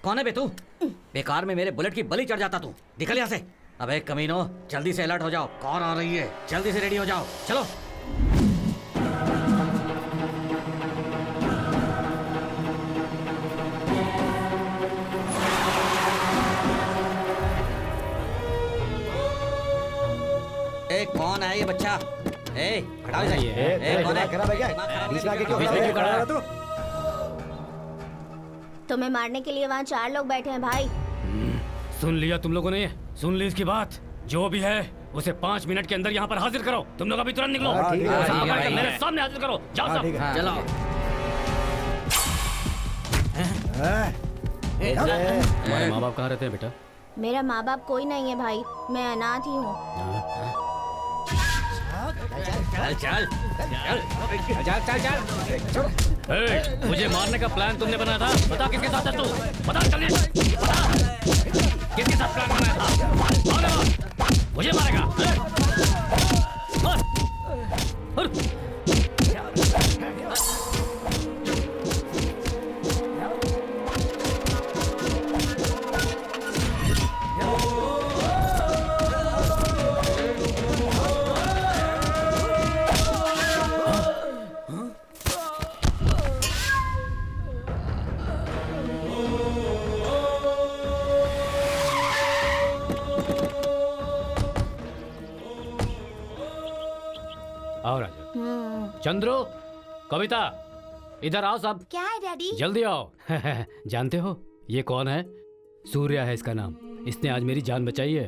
कौन है बे तू? बेकार में मेरे बुलेट की बलि चढ़ जाता तू। निकल यहाँ से। अबे कमीनो, जल्दी से अलर्ट हो जाओ, कौन आ रही है? जल्दी से रेडी हो जाओ, चलो। ए कौन है ये बच्चा? ए हटाओ इसे। कौन है? खराब है क्या? बीच में आके क्यों खड़ा है तू? तुम्हें मारने के लिए वहाँ 4 लोग बैठे हैं भाई। सुन लिया तुम लोगों ने? सुन ली इसकी बात? जो भी है उसे 5 मिनट के अंदर यहाँ पर हाजिर करो। तुम लोग अभी तुरंत निकलो। मेरे सामने हाजिर करो। जाओ सब। चलो। तुम्हारे माँ बाप कहाँ रहते हैं बेटा? मेरा माँ बाप कोई नहीं है भाई, मैं अनाथ ही हूँ। चल चल मुझे मारने का प्लान तुमने बनाया था? बता किसके साथ है तू? बता जल्दी बता, किसके साथ प्लान बनाया था? मुझे मारेगा? आओ राजा। चंद्रो, कविता, इधर आओ सब। क्या है डैडी? जल्दी आओ। जानते हो ये कौन है? सूर्या है इसका नाम। इसने आज मेरी जान बचाई है।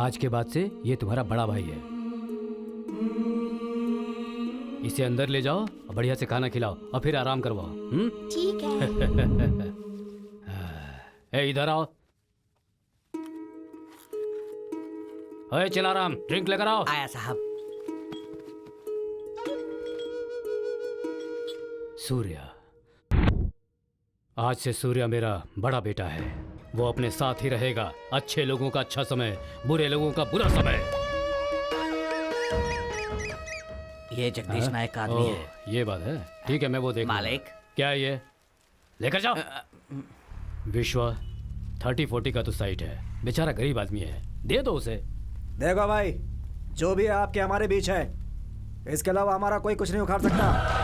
आज के बाद से ये तुम्हारा बड़ा भाई है। इसे अंदर ले जाओ और बढ़िया से खाना खिलाओ और फिर आराम करवाओ। ठीक है। ए इधर आओ। ओए चिलाराम, ड्रिंक लेकर आओ। आया साहब। सूर्या, आज से सूर्या मेरा बड़ा बेटा है। वो अपने साथ ही रहेगा। अच्छे लोगों का अच्छा समय, बुरे लोगों का बुरा समय। ये जगदीश नायक का आदमी है। ये बात है। ठीक है, मैं वो देख मालिक। क्या है ये? लेकर जाओ। विश्वा 30-40 का तो साइट है। बेचारा गरीब आदमी है, दे दो उसे। देखो भाई, जो भी है आपके हमारे बीच है, इसके अलावा हमारा कोई कुछ नहीं उखाड़ सकता।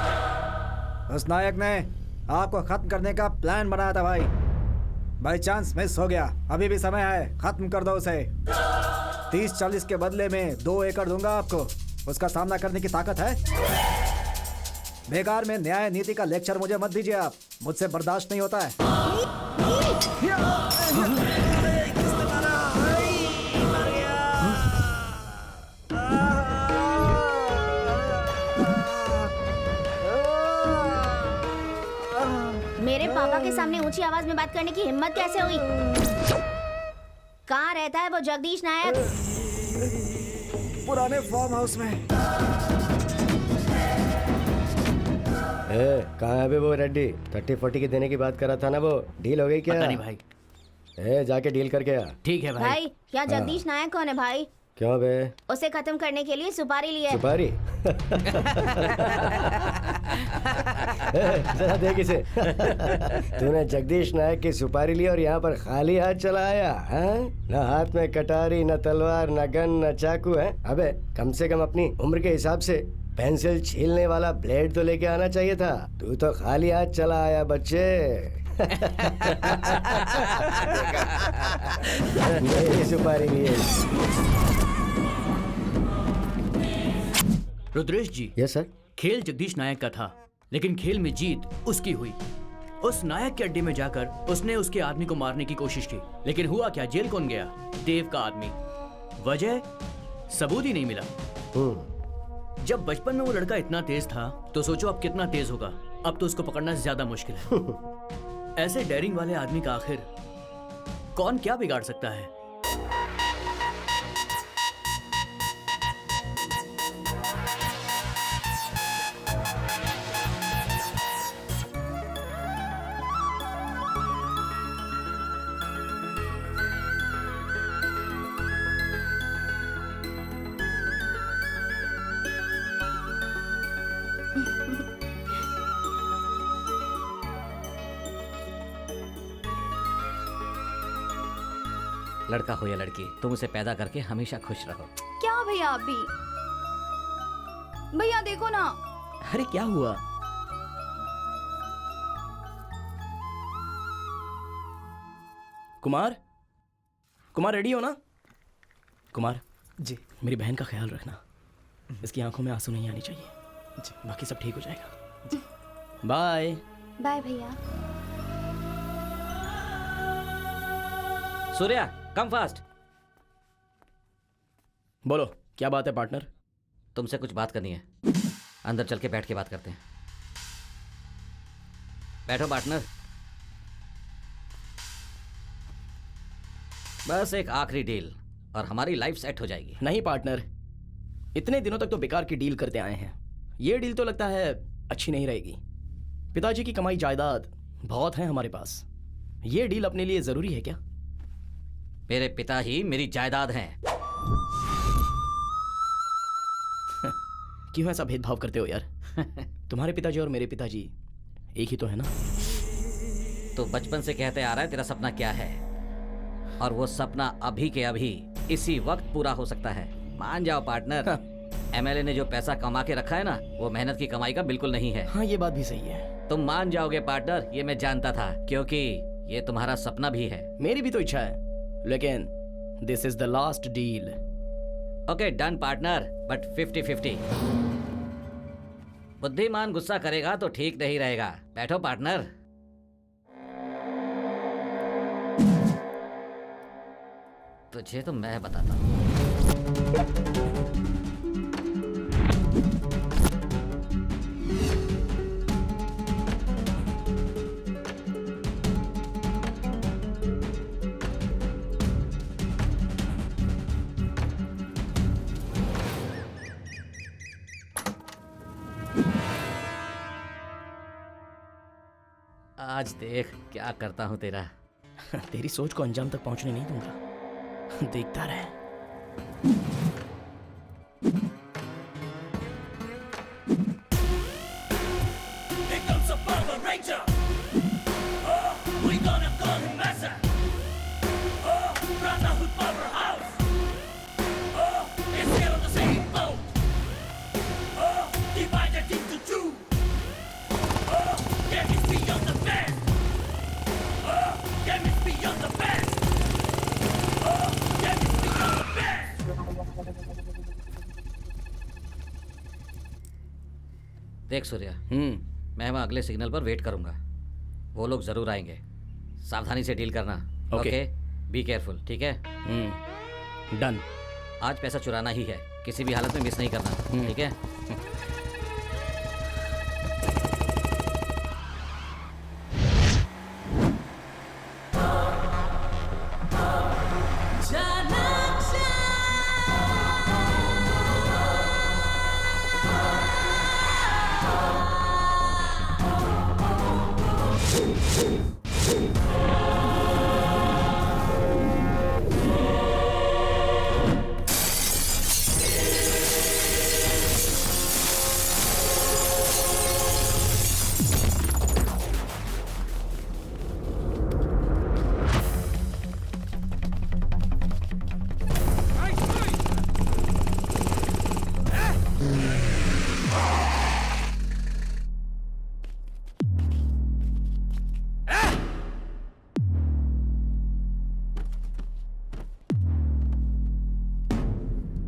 उस नायक ने आपको खत्म करने का प्लान बनाया था भाई। बाई चांस मिस हो गया, अभी भी समय है, खत्म कर दो उसे। 30-40 के बदले में 2 एकड़ दूंगा आपको। उसका सामना करने की ताकत है? बेकार में न्याय नीति का लेक्चर मुझे मत दीजिए आप, मुझसे बर्दाश्त नहीं होता है। मेरे पापा के सामने ऊंची आवाज में बात करने की हिम्मत कैसे हुई? कहाँ रहता है वो जगदीश नायक? पुराने फार्म हाउस में। कहाँ है अभी वो रेड्डी? 30-40 की देने की बात कर रहा था ना, वो डील हो गई क्या? पता नहीं भाई। जाके डील करके आ। ठीक है भाई। भाई क्या जगदीश नायक कौन है भाई? क्यों बे? उसे खत्म करने के लिए सुपारी ली है। सुपारी? जरा देख इसे। तूने जगदीश नायक की सुपारी ली और यहाँ पर खाली हाथ चला आया है? न हाथ में कटारी, न तलवार, न गन, न चाकू है। अबे कम से कम अपनी उम्र के हिसाब से पेंसिल छीलने वाला ब्लेड तो लेके आना चाहिए था। तू तो खाली हाथ चला आया बच्चे। मेरी सुपारी लिए। रुद्रेश जी। Yes sir. खेल जगदीश नायक का था, लेकिन खेल में जीत उसकी हुई। उस नायक के अड्डे में जाकर उसने उसके आदमी को मारने की कोशिश की, लेकिन हुआ क्या? जेल कौन गया? देव का आदमी। वजह? सबूत ही नहीं मिला। जब बचपन में वो लड़का इतना तेज था, तो सोचो अब कितना तेज होगा। अब तो उसको पकड़ना ज्यादा मुश्किल है। ऐसे डेयरिंग वाले आदमी का आखिर कौन क्या बिगाड़ सकता है? लड़का हो या लड़की, तुम उसे पैदा करके हमेशा खुश रहो। क्या भैया आप भी? भैया देखो ना। अरे क्या हुआ? कुमार, कुमार रेडी हो ना? कुमार जी मेरी बहन का ख्याल रखना, इसकी आंखों में आंसू नहीं आनी चाहिए। जी बाकी सब ठीक हो जाएगा। बाय। बाय भैया। Surya come fast. बोलो क्या बात है पार्टनर? तुमसे कुछ बात करनी है, अंदर चल के बैठ के बात करते हैं। बैठो पार्टनर। बस एक आखिरी डील और हमारी लाइफ सेट हो जाएगी। नहीं पार्टनर, इतने दिनों तक तो बेकार की डील करते आए हैं, ये डील तो लगता है अच्छी नहीं रहेगी। पिताजी की कमाई जायदाद बहुत है हमारे पास, ये डील अपने लिए जरूरी है क्या? मेरे पिता ही मेरी जायदाद हैं। क्यों ऐसा भेदभाव करते हो यार? तुम्हारे पिताजी और मेरे पिताजी एक ही तो है ना? तो बचपन से कहते आ रहा है तेरा सपना क्या है, और वो सपना अभी के अभी इसी वक्त पूरा हो सकता है। मान जाओ पार्टनर। एमएलए ने जो पैसा कमा के रखा है ना, वो मेहनत की कमाई का बिल्कुल नहीं है। हाँ ये बात भी सही है। तुम मान जाओगे पार्टनर, ये मैं जानता था, क्योंकि ये तुम्हारा सपना भी है। मेरी भी तो इच्छा है, लेकिन this is the last deal. Okay done partner, but 50-50। बुद्धिमान गुस्सा करेगा तो ठीक नहीं रहेगा। बैठो पार्टनर। तुझे तो मैं बताता हूँ। आज देख क्या करता हूँ तेरा। तेरी सोच को अंजाम तक पहुंचने नहीं दूंगा, देखता रहे। देख सूर्या, मैं वहाँ अगले सिग्नल पर वेट करूंगा। वो लोग जरूर आएंगे। सावधानी से डील करना। ओके बी केयरफुल, ठीक है? डन। आज पैसा चुराना ही है, किसी भी हालत में मिस नहीं करना, ठीक है?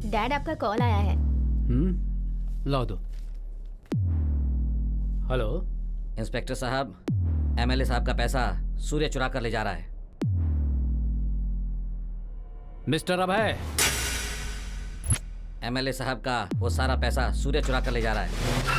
डैड आपका कॉल आया है। लाओ दो। हेलो इंस्पेक्टर साहब, एमएलए साहब का पैसा सूर्य चुरा कर ले जा रहा है। मिस्टर अभय, एमएलए साहब का वो सारा पैसा सूर्य चुरा कर ले जा रहा है।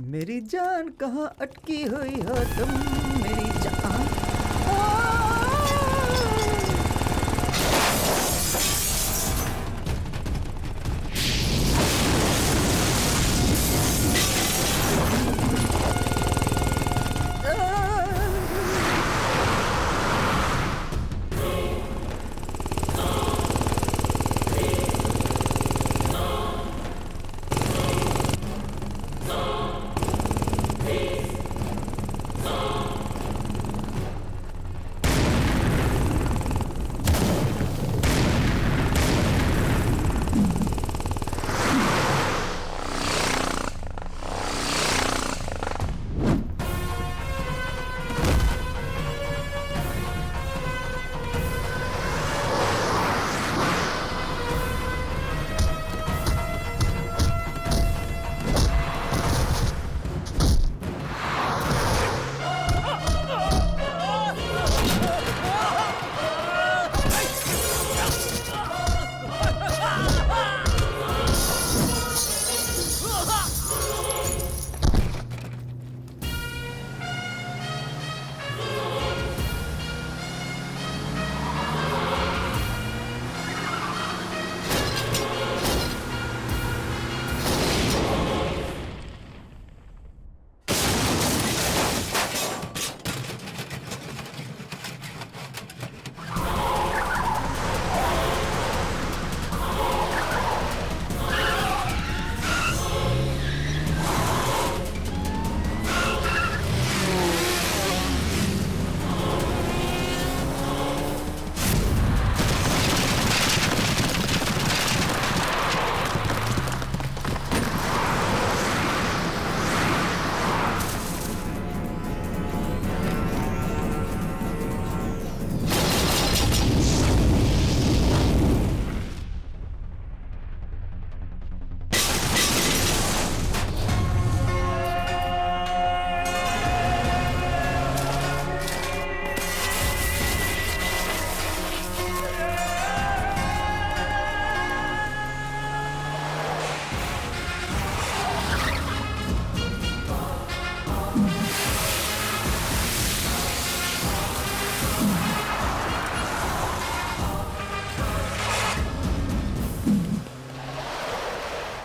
मेरी जान कहाँ अटकी हुई हो तुम, मेरी जान।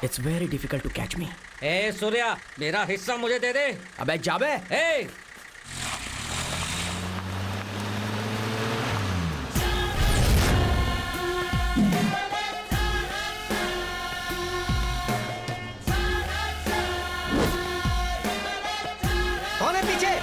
It's very difficult to catch me. ए सूर्या, मेरा हिस्सा मुझे दे दे। अबे जाबे। ए कौन है पीछे?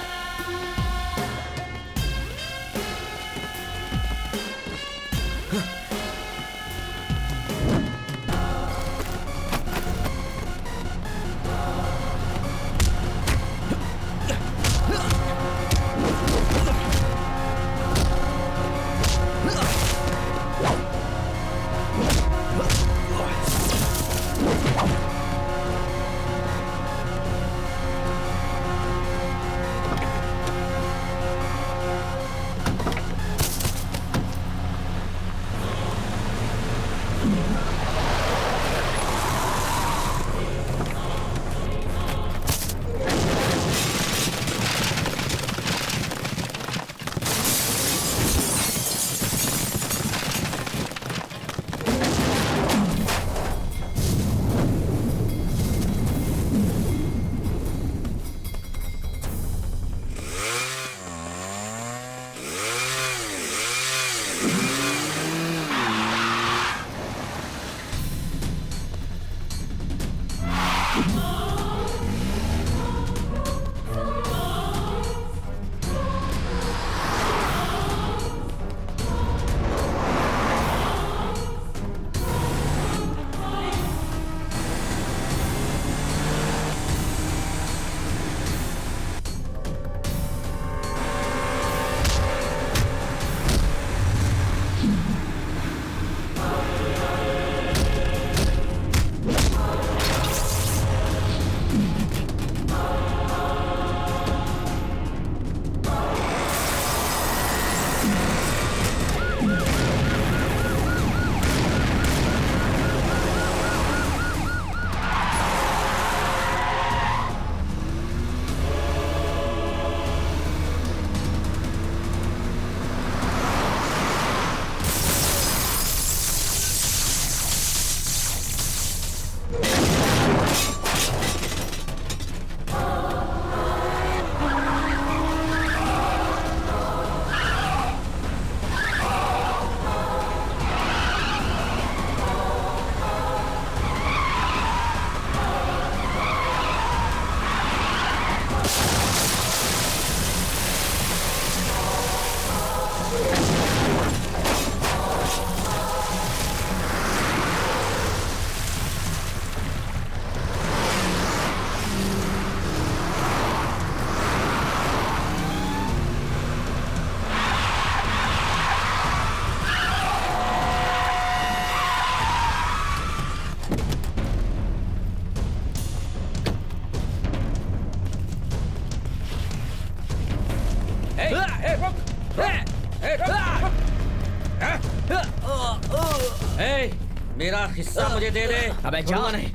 हिस्सा मुझे दे दे। अबे जा। छोड़ूंगा नहीं।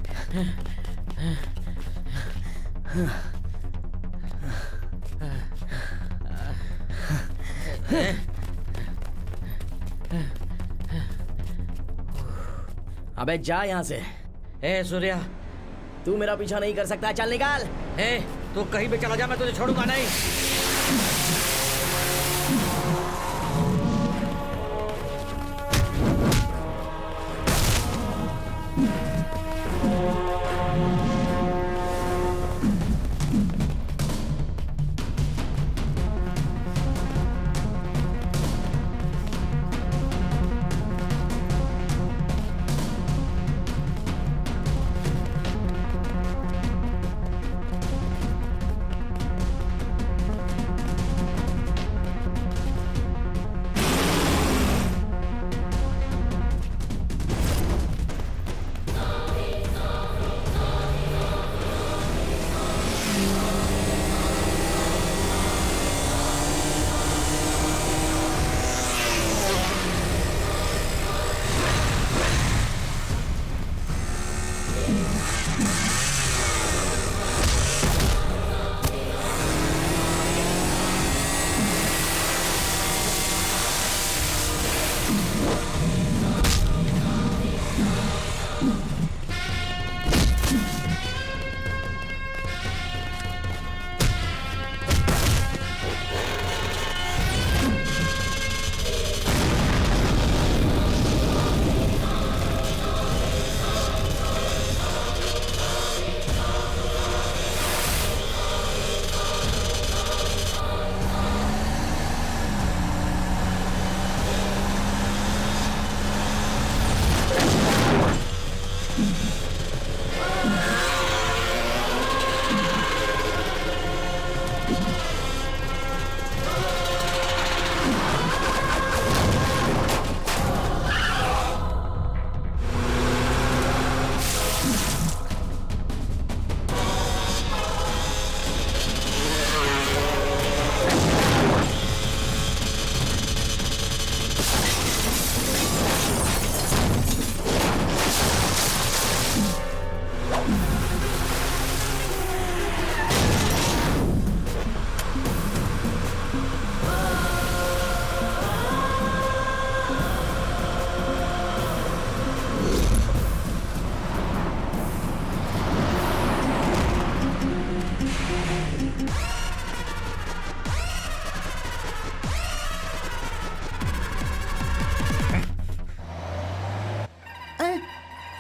अबे जा यहाँ से। ए सूर्या, तू मेरा पीछा नहीं कर सकता, चल निकाल। ए तू कहीं भी चला जा, मैं तुझे छोड़ूंगा नहीं।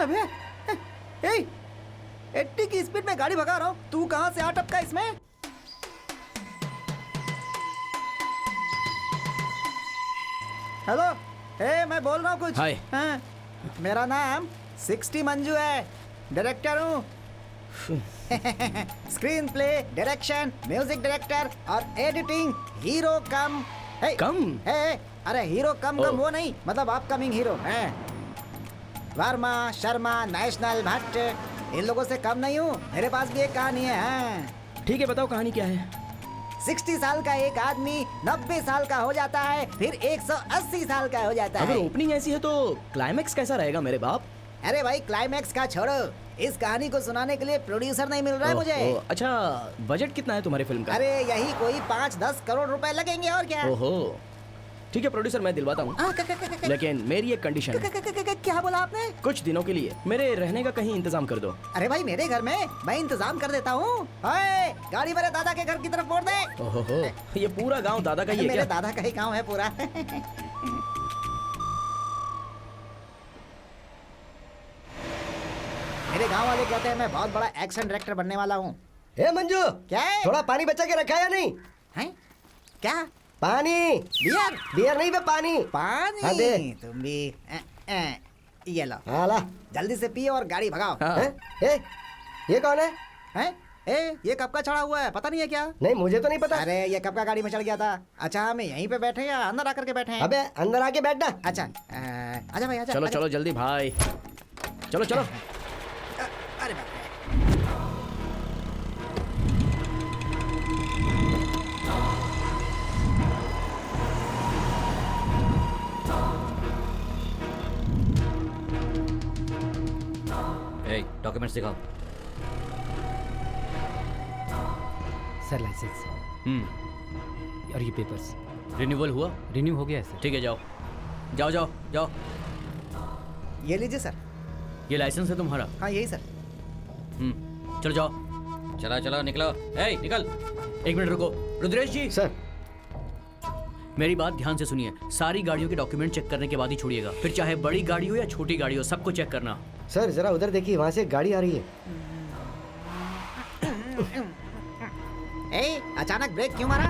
अबे ए 80 की स्पीड में गाड़ी भगा रहा हूँ, तू कहाँ से आ टपका इसमें? हेलो, मैं बोल रहा हूँ कुछ। हाय। हाँ, मेरा नाम 60 मंजू है, डायरेक्टर हूँ। Screen play, direction, music director और एडिटिंग हीरो कम कम? अरे हीरो कम वो नहीं, मतलब अपकमिंग हीरो है। वर्मा, शर्मा, नेशनल, भट्ट, इन लोगों से कम नहीं हूँ। मेरे पास भी एक कहानी है। हाँ। ठीक है, बताओ कहानी क्या है। 60 साल का एक आदमी 90 साल का हो जाता है, फिर 180 साल का हो जाता अगर है। ओपनिंग ऐसी है तो क्लाइमैक्स कैसा रहेगा मेरे बाप? अरे भाई, क्लाइमैक्स का छोड़ो, इस कहानी को सुनाने के लिए प्रोड्यूसर नहीं मिल रहा है मुझे। अच्छा, बजट कितना है तुम्हारी फिल्म का? अरे यही कोई 5-10 करोड़ रुपए लगेंगे और क्या। ओहो, ठीक है प्रोड्यूसर, मैं दिलवाता हूँ, लेकिन मेरी एक कंडीशन है। क्या बोला आपने? कुछ दिनों के लिए मेरे रहने का कहीं इंतजाम कर दो। अरे भाई, मेरे घर में मैं इंतजाम कर देता हूँ। गाड़ी मेरे दादा के घर की तरफ मोड़ दे। ओहो, ये पूरा गांव दादा का ही है मेरे क्या? दादा का ही गाँव है पूरा। मेरे गांव वाले कहते हैं मैं बहुत बड़ा एक्शन डायरेक्टर बनने वाला हूँ। ए मंजू, क्या है? थोड़ा पानी बचा के रखा है या नहीं? हैं? क्या? पानी। बियर? बियर नहीं बे, पानी। पानी? हाँ, दे। तुम भी ये लो, हाँ ला। जल्दी से पियो और गाड़ी भगाओ। हाँ। हैं? ए, ये कौन है? हैं? ये कब का चढ़ा हुआ है, पता नहीं है क्या? नहीं, मुझे तो नहीं पता। अरे ये कब का गाड़ी में चढ़ गया था? अच्छा, हम यहीं पे बैठे या अंदर आकर के बैठे हैं? अबे अंदर आके बैठना। अच्छा, आजा भाई, आजा। चलो आजा। चलो जल्दी भाई, चलो चलो। अरे बाप रे। डॉक्यूमेंट्स दिखाओ। सर लाइसेंस और ये पेपर्स रिन्यूअल हुआ? रिन्यू हो गया है सर। ठीक है, जाओ जाओ जाओ जाओ। ये लीजिए सर। ये लाइसेंस है तुम्हारा? हाँ यही सर। चलो जाओ। चलो चलो निकलो। निकल। एक मिनट रुको। रुद्रेश जी, सर मेरी बात ध्यान से सुनिए। सारी गाड़ियों के डॉक्यूमेंट चेक करने के बाद ही छोड़िएगा। फिर चाहे बड़ी गाड़ी हो या छोटी गाड़ी हो, सबको चेक करना। सर जरा उधर देखिए, वहाँ से एक गाड़ी आ रही है। ए, अचानक ब्रेक क्यों मारा?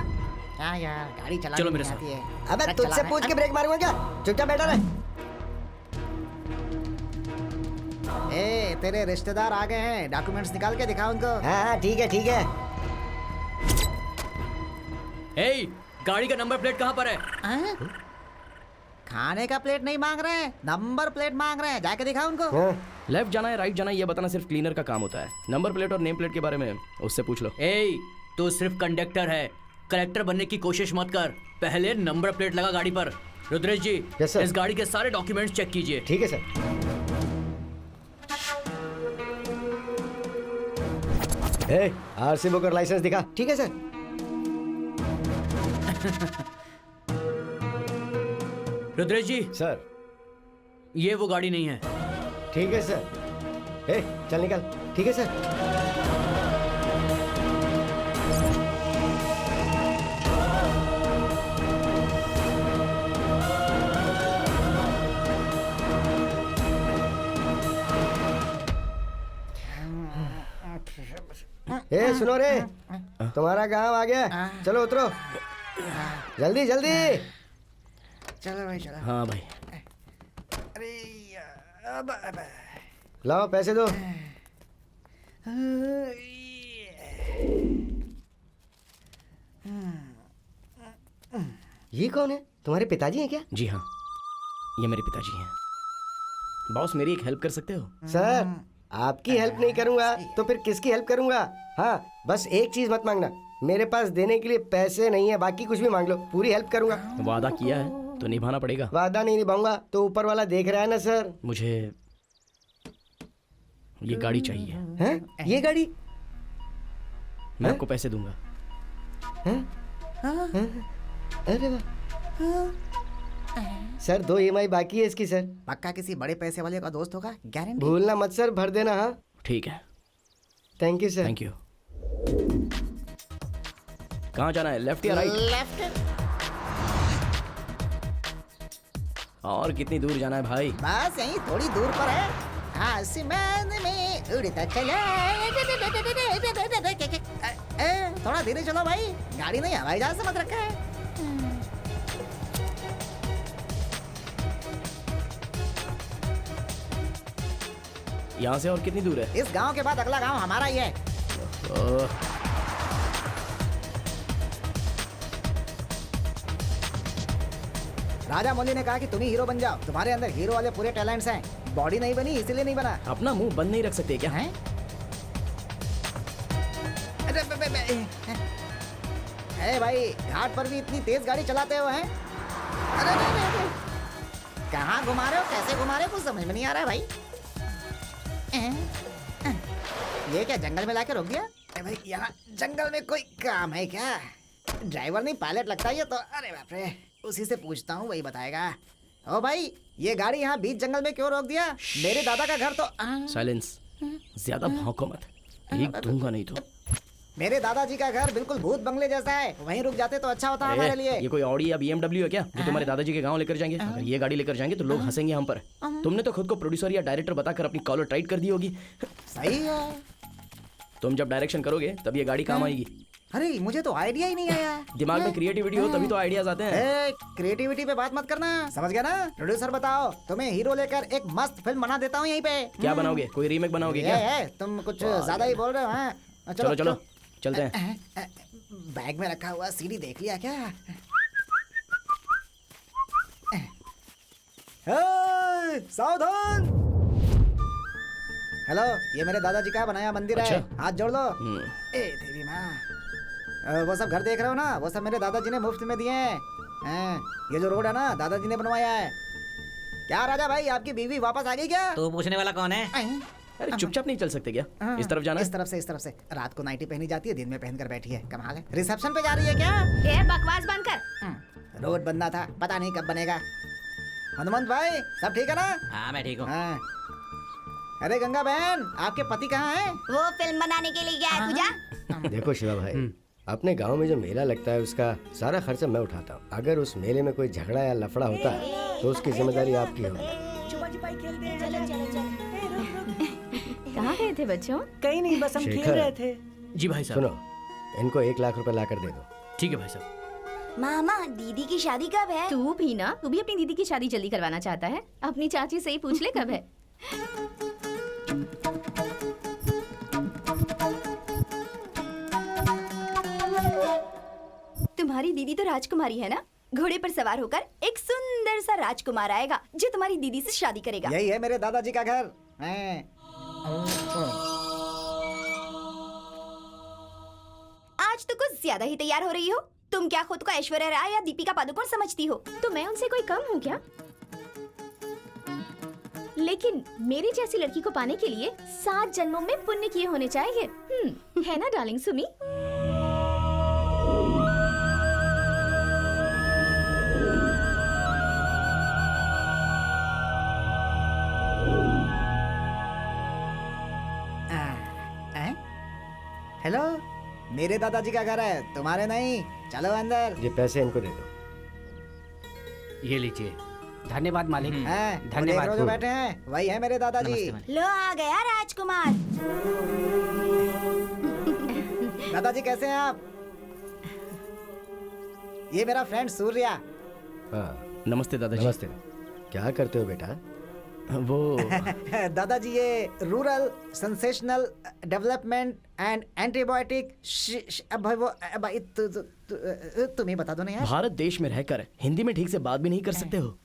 क्या यार, गाड़ी चलानी चलो मेरे नहीं साथ। आती है। अबे तुझसे पूछ के ब्रेक मारूंगा क्या? चुपचाप बैठा रहे। ए, तेरे रिश्तेदार आ गए हैं, डॉक्यूमेंट्स निकाल के दिखा उनको। हाँ ठीक है ठीक है। ए, गाड़ी का नंबर प्लेट कहाँ पर है? खाने का प्लेट नहीं मांग रहे हैं, नंबर प्लेट मांग रहे हैं, जाके दिखा उनको। हाँ, लेफ्ट जाना है राइट जाना है ये बताना सिर्फ क्लीनर का काम होता है। नंबर प्लेट और नेम प्लेट के बारे में उससे पूछ लो। ए, तो सिर्फ कंडक्टर है, कलेक्टर बनने की कोशिश मत कर। पहले नंबर प्लेट लगा गाड़ी पर। रुद्रेश जी, Yes, sir. इस गाड़ी के सारे डॉक्यूमेंट्स चेक कीजिए। ठीक है सर। आरसी बुक और लाइसेंस दिखा। ठीक है सर। रुद्रेश जी, सर ये वो गाड़ी नहीं है। ठीक है सर। चल निकल। ठीक है सर। सुनो रे, तुम्हारा गांव आ गया, चलो उतरो। जल्दी जल्दी। चलो भाई चलो। हाँ भाई। अरे अब लाओ पैसे दो। ये कौन है? तुम्हारे पिताजी हैं क्या? जी हाँ, ये मेरे पिताजी हैं। बॉस मेरी एक हेल्प कर सकते हो? सर आपकी हेल्प नहीं करूंगा तो फिर किसकी हेल्प करूंगा? हाँ बस एक चीज मत मांगना, मेरे पास देने के लिए पैसे नहीं है, बाकी कुछ भी मांग लो, पूरी हेल्प करूंगा। वादा किया है तो निभाना पड़ेगा। वादा नहीं निभाऊंगा तो ऊपर वाला देख रहा है ना सर। मुझे ये गाड़ी चाहिए। हैं? ये गाड़ी? मैं आपको पैसे दूंगा। अरे वाह सर, 2 EMI बाकी है इसकी सर। पक्का किसी बड़े पैसे वाले का दोस्त होगा, गारंटी। भूलना मत सर, भर देना। हाँ ठीक है, thank you sir. Thank you. कहाँ जाना है, लेफ्ट या राइट? लेफ्ट। और कितनी दूर जाना है भाई? बस यहीं थोड़ी दूर पर है, आसमान में उड़ता चला। थोड़ा धीरे चलो भाई, गाड़ी नहीं हवाई जहाज से मत रखा है। यहाँ से और कितनी दूर है? इस गांव के बाद अगला गांव हमारा ही है। राजा मौली ने कहा कि तुम ही हीरो बन जाओ, तुम्हारे अंदर हीरो वाले पूरे टैलेंट्स हैं। बॉडी नहीं बनी इसीलिए नहीं बना। अपना मुंह बंद नहीं रख सकते क्या? हैं? अरे भाई, घाट पर भी इतनी तेज गाड़ी चलाते हो हैं? अरे कहाँ घुमा रहे हो, कैसे घुमा रहे हो, कुछ समझ में नहीं आ रहा है भाई। ये क्या जंगल में लाके रोक दिया? अरे भाई, यहाँ जंगल में कोई काम है क्या? ड्राइवर नहीं पायलट लगता है ये तो। अरे बाप रे, उसी से पूछता हूँ, वही बताएगा। ओ भाई, ये गाड़ी यहाँ बीच जंगल में क्यों रोक दिया? मेरे दादा का घर तो साइलेंस, ज्यादा भौंको मत, एक दूंगा नहीं तो। मेरे दादाजी का घर बिल्कुल भूत बंगले जैसा है, वहीं रुक जाते तो अच्छा होता हमारे लिए। ये कोई ऑडी या BMW है क्या जो तुम्हारे दादाजी के गांव लेकर जाएंगे? अगर ये गाड़ी लेकर जाएंगे तो लोग हंसेंगे हम पर। तुमने तो खुद को प्रोड्यूसर या डायरेक्टर बताकर अपनी कॉलर टाइट कर दी होगी। सही है। तुम जब डायरेक्शन करोगे तब ये गाड़ी काम आएगी। अरे मुझे तो आइडिया ही नहीं आया। दिमाग में क्रिएटिविटी हो तभी तो आइडियाज आते हैं। क्रिएटिविटी पे बात मत करना, समझ गया ना? प्रोड्यूसर बताओ, तुम्हें हीरो लेकर एक मस्त फिल्म बना देता हूँ यहीं पे। क्या बनाओगे, कोई रीमेक बनाओगे क्या? तुम कुछ ज्यादा ही बोल रहे हो। हाँ चलो चलो चलते हैं। बैग में रखा हुआ सीडी देख लिया क्या? सावधान। हेलो, ये मेरे दादाजी का बनाया मंदिर है, हाथ जोड़ लो। ए देवी माँ, वो सब घर देख रहे हो ना, वो सब मेरे दादाजी ने मुफ्त में दिए हैं। ये जो रोड है ना, दादाजी ने बनवाया है। क्या राजा भाई, आपकी बीवी वापस आ गई क्या? तो पूछने वाला कौन है? अरे चुपचाप नहीं चल सकते क्या? इस तरफ जाना है? इस तरफ से रात को नाइटी पहनी जाती है, दिन में पहनकर बैठी है। कमाल है। रिसेप्शन पे जा रही है क्या? ये बकवास बंद कर। रोड बनना था, पता नहीं कब बनेगा। हनुमंत भाई सब ठीक है ना? हाँ मैं ठीक हूँ। हाँ। अरे गंगा बहन, आपके पति कहाँ हैं? वो फिल्म बनाने के लिए गया है, तू जा। देखो शिवा भाई, अपने गांव में जो मेला लगता है उसका सारा खर्चा मैं उठाता हूँ। अगर उस मेले में कोई झगड़ा या लफड़ा होता है तो उसकी जिम्मेदारी आपकी होगी। कहाँ गए थे बच्चों? कहीं नहीं, बस हम खेल शेखर। रहे थे। जी भाई साहब। सुनो, इनको 1 लाख रुपए ला कर दे दो। ठीक है भाई साहब। मामा, दीदी की शादी कब है? तू भी ना, तू भी अपनी दीदी की शादी जल्दी करवाना चाहता है? अपनी चाची से ही पूछ ले कब है। तुम्हारी दीदी तो राजकुमारी है ना? घोड़े पर सवार होकर एक सुंदर सा राजकुमार आएगा जो तुम्हारी दीदी से शादी करेगा। यही है मेरे दादाजी का घर। हैं। आज तो कुछ ज्यादा ही तैयार हो रही हो। तुम क्या खुद को ऐश्वर्या राय या दीपिका पादुकोण समझती हो? तो मैं उनसे कोई कम हूँ क्या? लेकिन मेरी जैसी लड़की को पाने के लिए 7 जन्मों में पुण्य किए होने चाहिए। है ना डार्लिंग सुमी? हेलो, मेरे दादाजी का घर है, तुम्हारे नहीं। चलो अंदर। ये पैसे इनको दे दो। ये लीजिए। धन्यवाद मालिक। हैं, वो धन्यवाद। देख रहे हो जो बैठे हैं, वही है मेरे दादाजी। नमस्ते मालिक। लो आ गया राजकुमार। दादाजी कैसे हैं आप? ये मेरा फ्रेंड सूर्या। हाँ, नमस्ते दादाजी। नमस्ते। क्या करते हो बेटा? वो दादाजी ये rural sensational development and antibiotic भाई तुम ही बता दो ना यार। भारत देश में रहकर हिंदी में ठीक से बात भी नहीं कर सकते हो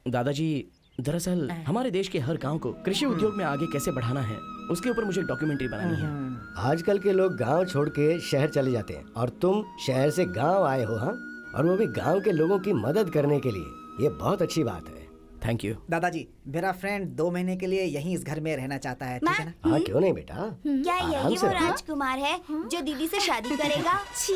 दादाजी। दरअसल हमारे देश के हर गांव को कृषि उद्योग में आगे कैसे बढ़ाना है उसके ऊपर मुझे डॉक्यूमेंट्री बनानी है। आजकल के लोग गांव छोड़ के शहर चले जाते हैं और तुम शहर से गांव आए हो। हाँ, और वो भी गांव के लोगों की मदद करने के लिए। ये बहुत अच्छी बात है। थैंक यू दादाजी, मेरा फ्रेंड 2 महीने के लिए यहीं इस घर में रहना चाहता है, ठीक है ना? हाँ, क्यों नहीं बेटा? क्या आराम यही से वो रहो। राजकुमार है जो दीदी से शादी करेगा? छी।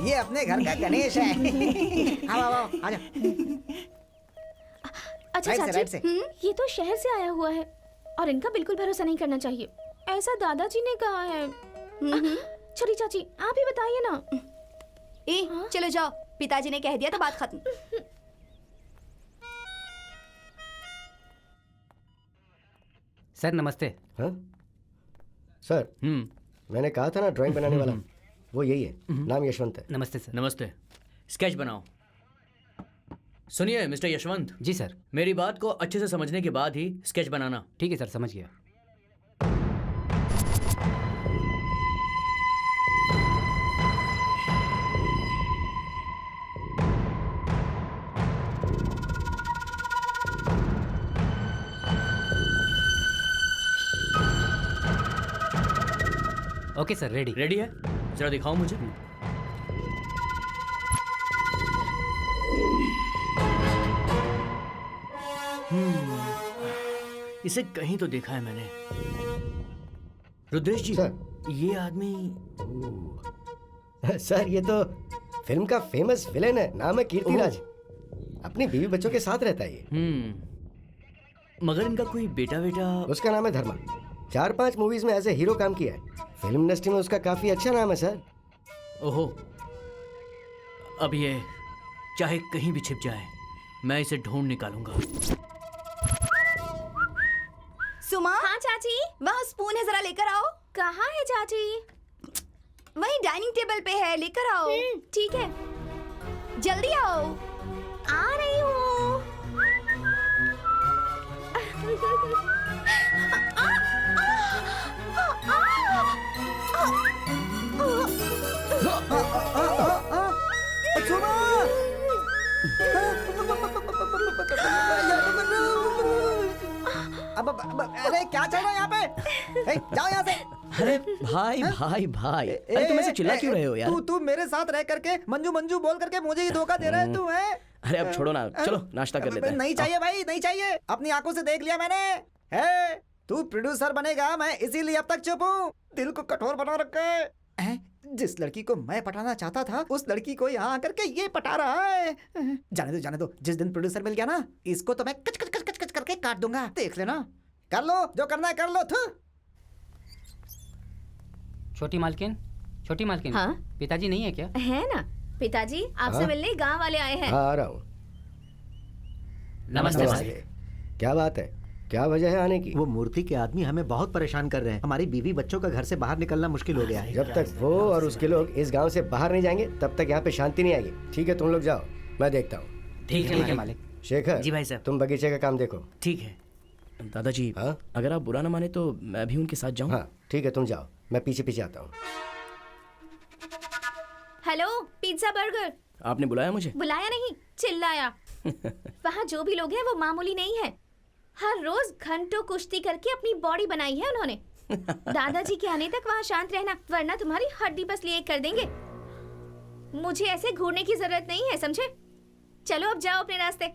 ये अपने घर का गणेश है। आओ आओ आओ, आजा। अच्छा राइट से, राइट चाची, से। ये तो शहर से आया हुआ है और इनका बिल्कुल भरोसा नहीं करना चाहिए, ऐसा दादाजी ने कहा है। छोटी चाची आप ही बताइए ना। चलो जाओ, पिताजी ने कह दिया तो बात खत्म। सर नमस्ते। हाँ सर, मैंने कहा था ना ड्राइंग बनाने वाला, वो यही है। नाम यशवंत है। नमस्ते सर। नमस्ते। स्केच बनाओ। सुनिए मिस्टर यशवंत, जी सर। मेरी बात को अच्छे से समझने के बाद ही स्केच बनाना। ठीक है सर, समझ गया। Okay sir, ready. रेडी है? जरा दिखाओ मुझे। इसे कहीं तो देखा है मैंने। रुद्रेश जी, सर। ये आदमी। सर, ये तो फिल्म का फेमस विलेन है, नाम है कीर्तिराज। अपनी बीवी बच्चों के साथ रहता है ये। मगर इनका कोई बेटा उसका नाम है धर्मा। 4-5 मूवीज में एज ए हीरो काम किया है। फिल्म इंडस्ट्री में उसका काफी अच्छा नाम है सर। ओहो, अब ये चाहे कहीं भी छिप जाए, मैं इसे ढूंढ निकालूंगा। सुमा। हाँ चाची। वहाँ स्पून है, जरा लेकर आओ। कहाँ है चाची? वही डाइनिंग टेबल पे है, लेकर आओ। ठीक है, जल्दी आओ। आ रही हूँ। सुमा! अरे क्या चल रहा है यहाँ पे? जाओ यहाँ से। अरे भाई भाई भाई, अरे तुम ऐसे चिल्ला क्यों रहे हो यार? तू मेरे साथ रह करके मंजू मंजू बोल करके मुझे ही धोखा दे रहा है तू है? अरे अब छोड़ो ना, चलो नाश्ता कर लेते हैं। नहीं चाहिए भाई, नहीं चाहिए। अपनी आंखों से देख लिया मैंने। है तू प्रोड्यूसर बनेगा, मैं इसीलिए अब तक चुप हूँ। दिल को कठोर बना रखा है। जिस लड़की को मैं पटाना चाहता था उस लड़की को यहाँ आकर के ये पटा रहा है। जाने दो। जिस दिन प्रोड्यूसर मिल गया ना, इसको तो मैं कच कच कच कच कच करके काट दूंगा। देख लेना। कर लो जो करना है, कर लो। छोटी मालकिन। हाँ पिताजी नहीं है क्या? है ना, पिताजी आपसे हाँ? मिलने गांव वाले आए हैं। हाँ आ रहा हूँ। नमस्ते सर। क्या बात है, क्या वजह है आने की? वो मूर्ति के आदमी हमें बहुत परेशान कर रहे हैं। हमारी बीवी बच्चों का घर से बाहर निकलना मुश्किल हो गया है। जब तक वो और उसके लोग इस गांव से बाहर नहीं जाएंगे तब तक यहाँ पे शांति नहीं आएगी। ठीक है तुम लोग जाओ, मैं देखता हूँ। ठीक है मालिक। शेखर जी भाई साहब। तुम बगीचे का काम देखो। ठीक है। दादाजी, हाँ? अगर आप बुरा ना माने तो मैं भी उनके साथ जाऊं? हाँ ठीक है तुम जाओ, मैं पीछे पीछे आता हूँ। Hello, pizza burger. आपने बुलाया मुझे? बुलाया नहीं, चिल्लाया। वहाँ जो भी लोग हैं वो मामूली नहीं है। हर रोज घंटों कुश्ती करके अपनी बॉडी बनाई है उन्होंने। दादाजी के आने तक वहाँ शांत रहना, वरना तुम्हारी हड्डी पसली एक कर देंगे। मुझे ऐसे घूरने की जरूरत नहीं है, समझे? चलो अब जाओ अपने रास्ते।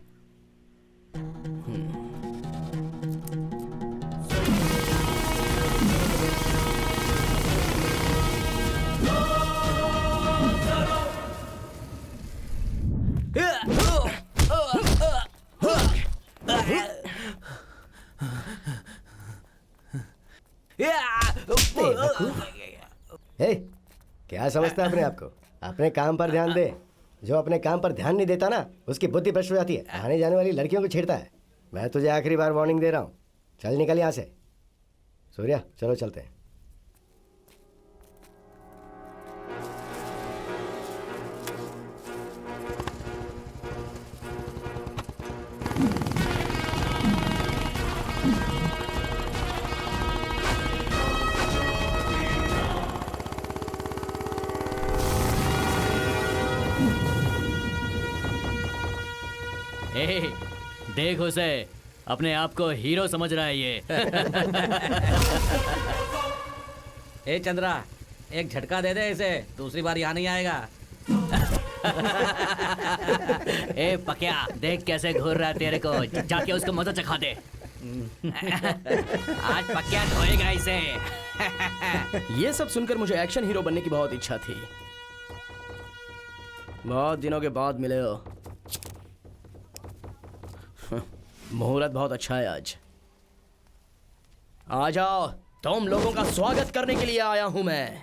हे, क्या समझता है अपने आप को? अपने काम पर ध्यान दे। जो अपने काम पर ध्यान नहीं देता ना, उसकी बुद्धि भ्रष्ट हो जाती है, आने जाने वाली लड़कियों को छेड़ता है। मैं तुझे आखिरी बार वार्निंग दे रहा हूँ, चल निकल यहाँ से। सूर्या चलो चलते हैं। ए, देख उसे, अपने आप को हीरो समझ रहा है ये। ए चंद्रा, एक झटका दे दे इसे, दूसरी बार यहाँ नहीं आएगा। ए पक्या, देख कैसे घूर रहा है तेरे को, जाके उसको मजा चखा दे। आज पक्या धोएगा इसे। ये सब सुनकर मुझे एक्शन हीरो बनने की बहुत इच्छा थी। बहुत दिनों के बाद मिले हो। मुहूर्त बहुत अच्छा है आज। आ जाओ, तुम लोगों का स्वागत करने के लिए आया हूं मैं।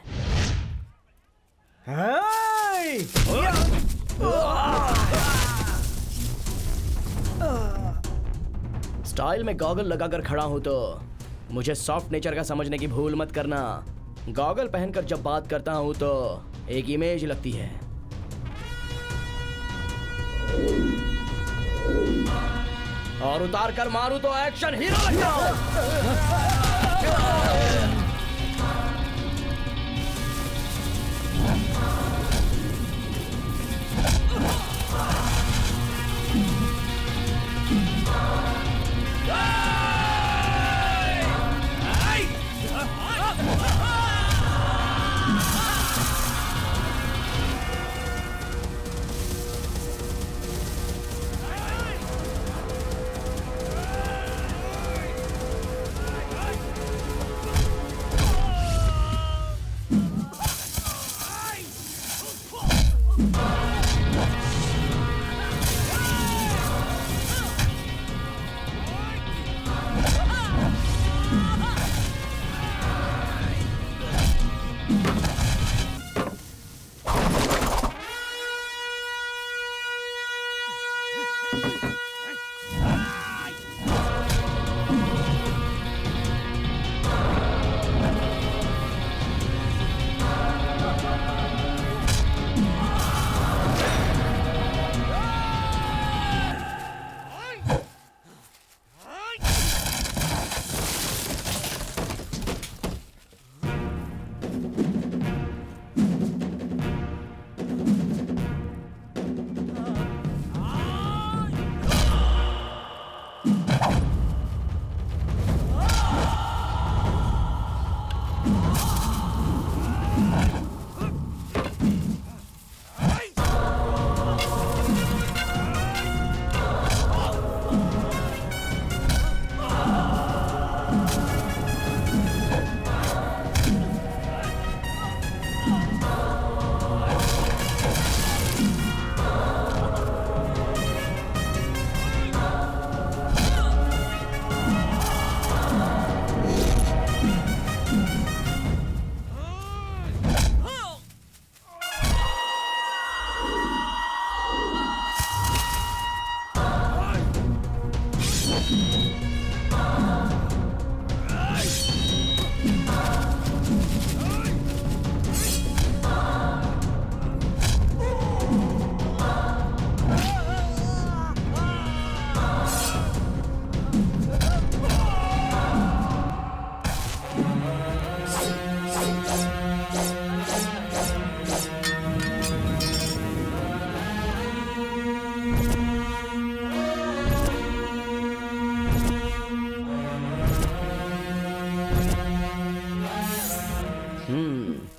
स्टाइल में गॉगल लगाकर खड़ा हूं तो मुझे सॉफ्ट नेचर का समझने की भूल मत करना। गॉगल पहनकर जब बात करता हूं तो एक इमेज लगती है। और उतार कर मारूं तो एक्शन हीरो लगता हूं।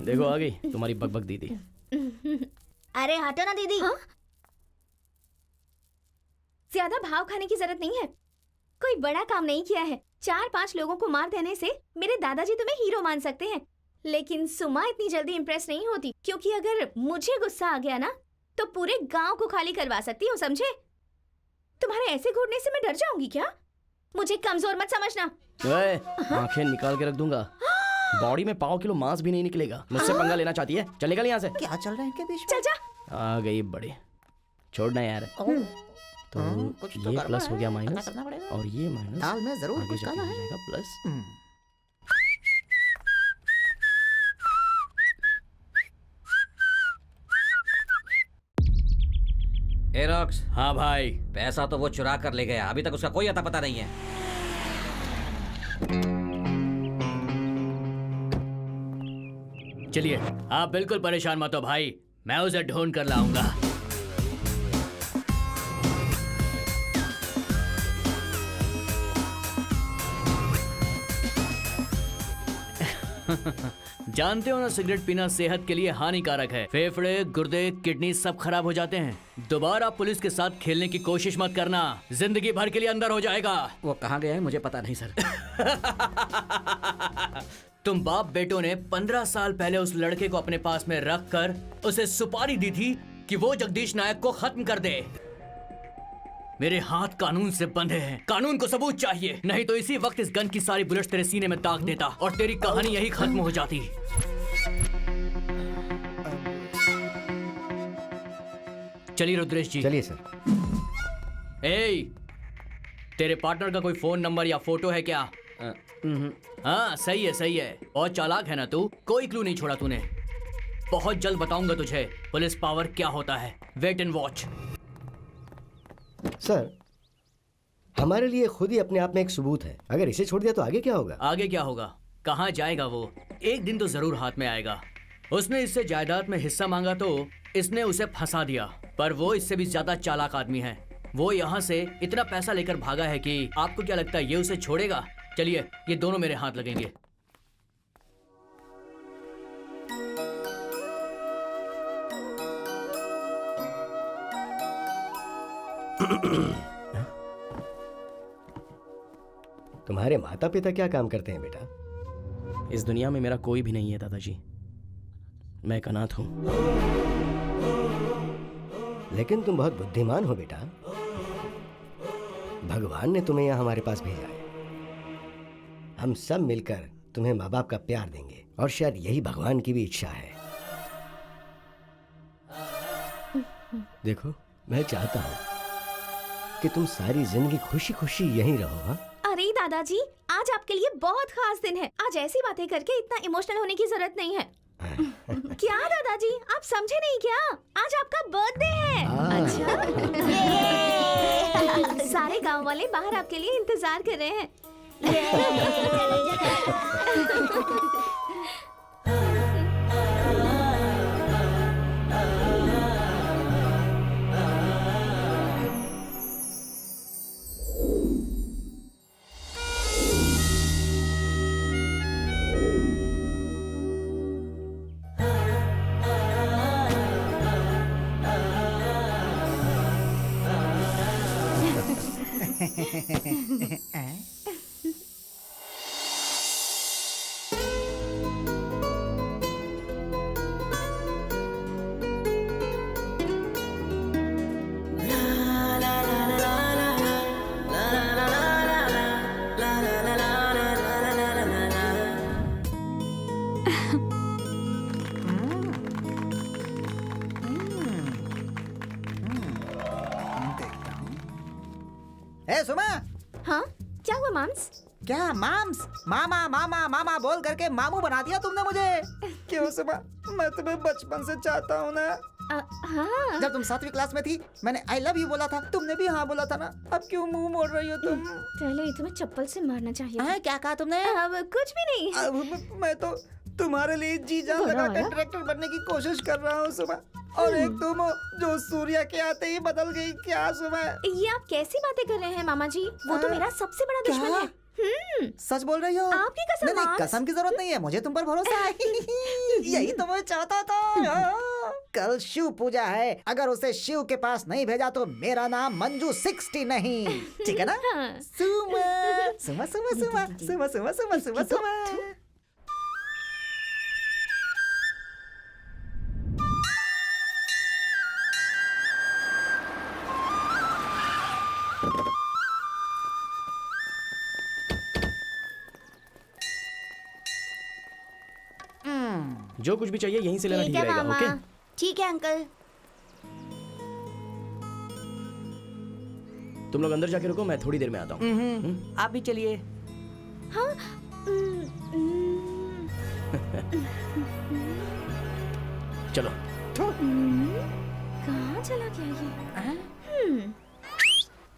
देखो आ गई तुम्हारी बकबक दीदी। अरे हटो ना दीदी। ज्यादा भाव खाने की जरूरत नहीं है। कोई बड़ा काम नहीं किया है। 4-5 लोगों को मार देने से मेरे दादाजी तुम्हें हीरो मान सकते हैं, लेकिन सुमा इतनी जल्दी इम्प्रेस नहीं होती, क्योंकि अगर मुझे गुस्सा आ गया ना तो पूरे गांव को खाली करवा सकती हूँ, समझे? तुम्हारे ऐसे घूरने से मैं डर जाऊंगी क्या? मुझे कमजोर मत समझना। आंखें निकाल के रख दूंगा। बॉडी में 5 किलो मांस भी नहीं निकलेगा। मुझसे पंगा लेना चाहती है? चल निकल यहाँ से। क्या चल रहा है इनके बीच में? चल जा। आ गई बड़ी। छोड़ना यार। तो कुछ तो ये गड़बड़ प्लस हो है, गया पता माइनस, करना पड़ेगा। और ये माइनस दाल में जरूर आगे कुछ जाके काला हो है। जाएगा प्लस। एरोक्स, हाँ भाई। पैसा तो वो चुरा कर ले गया, अभी तक उसका कोई अता पता नहीं है। चलिए, आप बिल्कुल परेशान मत हो भाई, मैं उसे ढूंढ कर लाऊंगा। जानते हो ना, सिगरेट पीना सेहत के लिए हानिकारक है। फेफड़े, गुर्दे, किडनी सब खराब हो जाते हैं। दोबारा पुलिस के साथ खेलने की कोशिश मत करना, जिंदगी भर के लिए अंदर हो जाएगा। वो कहाँ गया है मुझे पता नहीं सर। तुम बाप बेटों ने 15 साल पहले उस लड़के को अपने पास में रख कर उसे सुपारी दी थी कि वो जगदीश नायक को खत्म कर दे। मेरे हाथ कानून से बंधे हैं, कानून को सबूत चाहिए, नहीं तो इसी वक्त इस गन की सारी बुलेट्स तेरे सीने में दाग देता और तेरी कहानी यही खत्म हो जाती। चलिए रुद्रेश जी। चलिए सर। ए, तेरे पार्टनर का कोई फोन नंबर या फोटो है क्या? हाँ सही है सही है, और चालाक है ना तू, कोई क्लू नहीं छोड़ा तूने। बहुत जल्द बताऊंगा तुझे पुलिस पावर क्या होता है। Wait and watch. सर, हमारे लिए खुद ही अपने आप में एक सबूत है। अगर इसे छोड़ दिया तो आगे क्या होगा? आगे क्या होगा? कहाँ जाएगा वो? एक दिन तो जरूर हाथ में आएगा। उसने इससे जायदाद में हिस्सा मांगा तो इसने उसे फंसा दिया, पर वो इससे भी ज्यादा चालाक आदमी है। वो यहाँ से इतना पैसा लेकर भागा है कि आपको क्या लगता है ये उसे छोड़ेगा? चलिए, ये दोनों मेरे हाथ लगेंगे। तुम्हारे माता पिता क्या काम करते हैं बेटा? इस दुनिया में मेरा कोई भी नहीं है दादाजी, मैं एक अनाथ हूँ। लेकिन तुम बहुत बुद्धिमान हो बेटा। भगवान ने तुम्हें यहाँ हमारे पास भेजा है। हम सब मिलकर तुम्हें माँ बाप का प्यार देंगे, और शायद यही भगवान की भी इच्छा है। देखो, मैं चाहता हूँ कि तुम सारी जिंदगी खुशी खुशी यहीं रहो। हाँ? अरे दादाजी, आज आपके लिए बहुत खास दिन है। आज ऐसी बातें करके इतना इमोशनल होने की जरूरत नहीं है। क्या दादाजी, आप समझे नहीं क्या? आज आपका बर्थडे है। अच्छा। सारे गांव वाले बाहर आपके लिए इंतजार कर रहे हैं। ए सुमा, हाँ, क्या हुआ माम्स? क्या माम्स? मामा मामा मामा बोल करके मामू बना दिया तुमने मुझे। क्यों सुमा, मैं तुम्हें बचपन से चाहता हूँ ना। हाँ। जब तुम 7वीं क्लास में थी, मैंने आई लव यू बोला था, तुमने भी हाँ बोला था ना। अब क्यों मुंह मोड़ रही हो तुम? पहले तुम्हें चप्पल से मारना चाहिए। हाँ, क्या कहा तुमने? अब कुछ भी नहीं। अब मैं तो तुम्हारे लिए जी जान बड़ा लगा कर आया? डायरेक्टर बनने की कोशिश कर रहा हूँ सुमा। और एक तुम हो जो सूर्या के आते ही बदल गई। क्या सुमा? ये आप कैसी बातें कर रहे हैं मामा जी? वो तो हाँ? मेरा सबसे बड़ा दुश्मन क्या? है। सच बोल रही हो? आपकी कसम, नहीं नहीं, मार्क्स। कसम की जरूरत नहीं है, मुझे तुम पर भरोसा है। यही तो मैं चाहता था। कल शिव पूजा है, अगर उसे शिव के पास नहीं भेजा तो मेरा नाम मंजू 60 नहीं, ठीक है ना? सुमा सुमा सुमा सुमा सुमा सुमा सुमा सुमा सुमा। जो कुछ भी चाहिए यहीं से लेना ठीक रहेगा, ओके? ठीक है अंकल। तुम लोग अंदर जाके रुको, मैं थोड़ी देर में आता हूँ। आप भी चलिए। हाँ। चलो। कहाँ चला गया ये?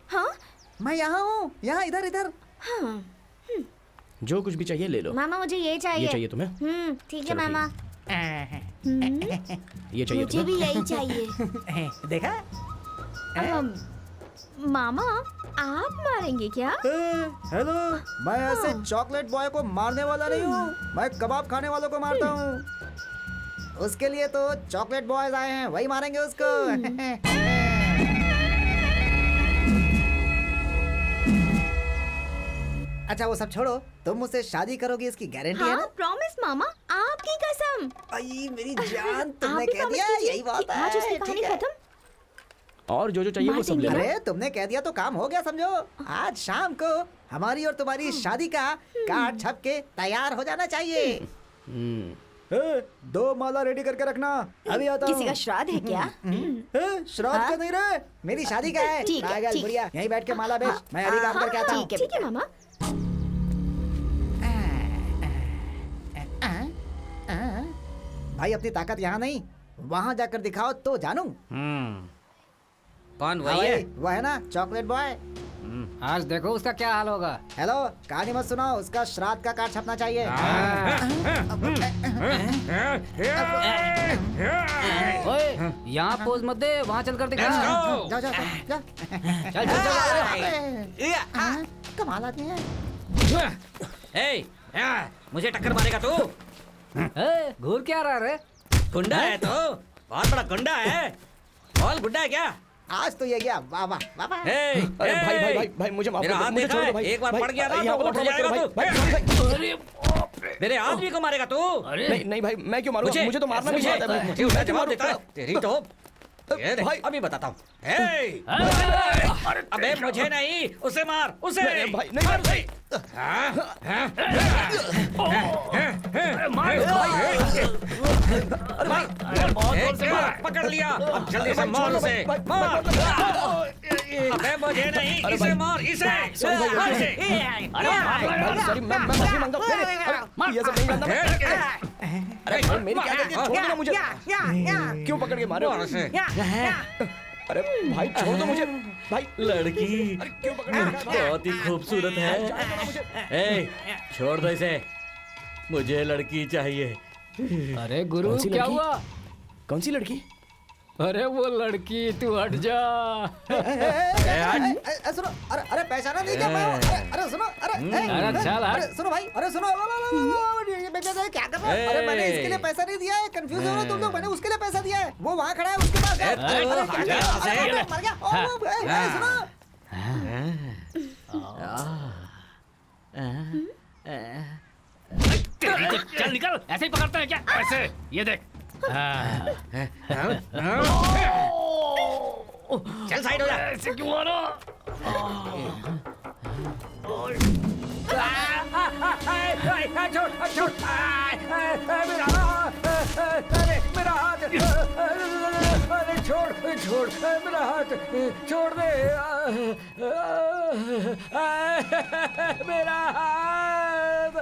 हाँ मैं यहाँ हूँ, यहाँ इधर इधर। हाँ। जो कुछ भी चाहिए ले लो। मामा मुझे ये चाहिए। ये चाहिए तुम्हें? ठीक है चलो, मामा। ये चाहिए मुझे भी तुम्हें? यही चाहिए। देखा? मामा आप मारेंगे क्या? हेलो, मैं ऐसे चॉकलेट बॉय को मारने वाला नहीं हूँ, मैं कबाब खाने वालों को मारता हूँ। उसके लिए तो चॉकलेट बॉयज आए हैं, वही मारेंगे उसको। अच्छा वो सब छोड़ो, तुम मुझसे शादी करोगी इसकी गारंटी है हाँ ना? प्रॉमिस मामा, आपकी कसम। आई मेरी जान, तुमने आप भी कह promise दिया, कीजिए यही बात कि है। आज उसकी कहानी ठीक है। खत्म। और जो जो चाहिए वो सब ले लो। अरे तुमने कह दिया तो काम हो गया समझो। आज शाम को हमारी और तुम्हारी शादी का कार्ड छप के तैयार हो जाना चाहिए। 2 माला रेडी करके रखना, अभी आता हूँ। किसी का श्राद्ध है क्या? श्राद्ध का नहीं रे, मेरी शादी का है। ठीक है, पागल ठीक। बुढ़िया, यहीं बैठ के माला बेच, मैं अभी काम करके आता हूँ। ठीक है मामा। भाई अपनी ताकत यहाँ नहीं, वहाँ जाकर दिखाओ तो जानू। कौन हाँ वही है? भाई, वो है ना चॉकलेट बॉय। आज देखो उसका क्या हाल होगा। हेलो, कहानी मत सुनाओ, उसका श्राद्ध का कार्ड छपना चाहिए। ओए, यहाँ पोज मत दे, वहाँ चल कर दिखा। जाओ जाओ जाओ। चल चल चल। हाँ, कमाल आदमी है। ए, मुझे टक्कर मारेगा तू? ए, घूर क्या रहा रे? गुंडा है तो? बहुत बड़ा गुंडा है। बोल, गुंडा है क्या? आज तो ये गया, वाह वाह वाह वाह। अरे भाई भाई भाई भाई मुझे माफ कर मेरा दो, हाथ मुझे देखा छोड़ है? दो भाई। एक बार भाई, पड़ गया ना यहाँ तो पर उठ मत करो जाएगा भाई, तू। भाई, मेरे आदमी को मारेगा तू? नहीं नहीं भाई, मैं क्यों मारूंगा? मुझे तो मारना भी आता है भाई। मुझे उसका मैं क्यों जवाब मारूं? देता है। तेरी तो ये देख, भाई। अभी बताता हूँ। अबे मुझे नहीं, उसे मार, उसे नहीं, भाई, नहीं, मार भाई। पकड़ लिया, अब जल्दी से मार उसे, मार। अबे मुझे नहीं, इसे मार, इसे मार इसे। भाई, सॉरी, मैं माफी मांगता हूँ। अरे, ये सब नहीं करना मैं। अरे भाई, मेरी क्या गलती है? छोड़ दो ना मुझे। क्यों पकड़ के मारे हो? मार उसे। अरे भाई छोड़ दो मुझे भाई। लड़की अरे क्यों पकड़ के रखा है? बहुत ही खूबसूरत है। जाने दो ना मुझे। ए, छोड़ दो इसे, मुझे लड़की चाहिए। अरे गुरु कौन सी क्या लड़की? हुआ? कौन सी लड़की? अरे वो लड़की, तू हट जा। सुनो, अरे अरे पहचाना नहीं क्या मैं? अरे सुनो, अरे अरे चल अरे सुनो भाई, अरे सुनो, क्या कर रहे हो? अरे मैंने इसके लिए पैसा नहीं दिया है, कंफ्यूज हो रहे हो तुम लोग, मैंने उसके लिए पैसा दिया है, वो वहाँ खड़ा है उसके पास है। अरे, अरे, हट जा यहाँ से। अरे, मर गया। अरे, सुनो। चल निकल, ऐसे ही पकड़ता है क्या? ऐसे, ये देख। चल साइड हो जा। ऐसे क्यों मारो? छोड़ मेरा हाथ, अरे छोड़ छोड़ मेरा हाथ, छोड़ दे मेरा हाथ।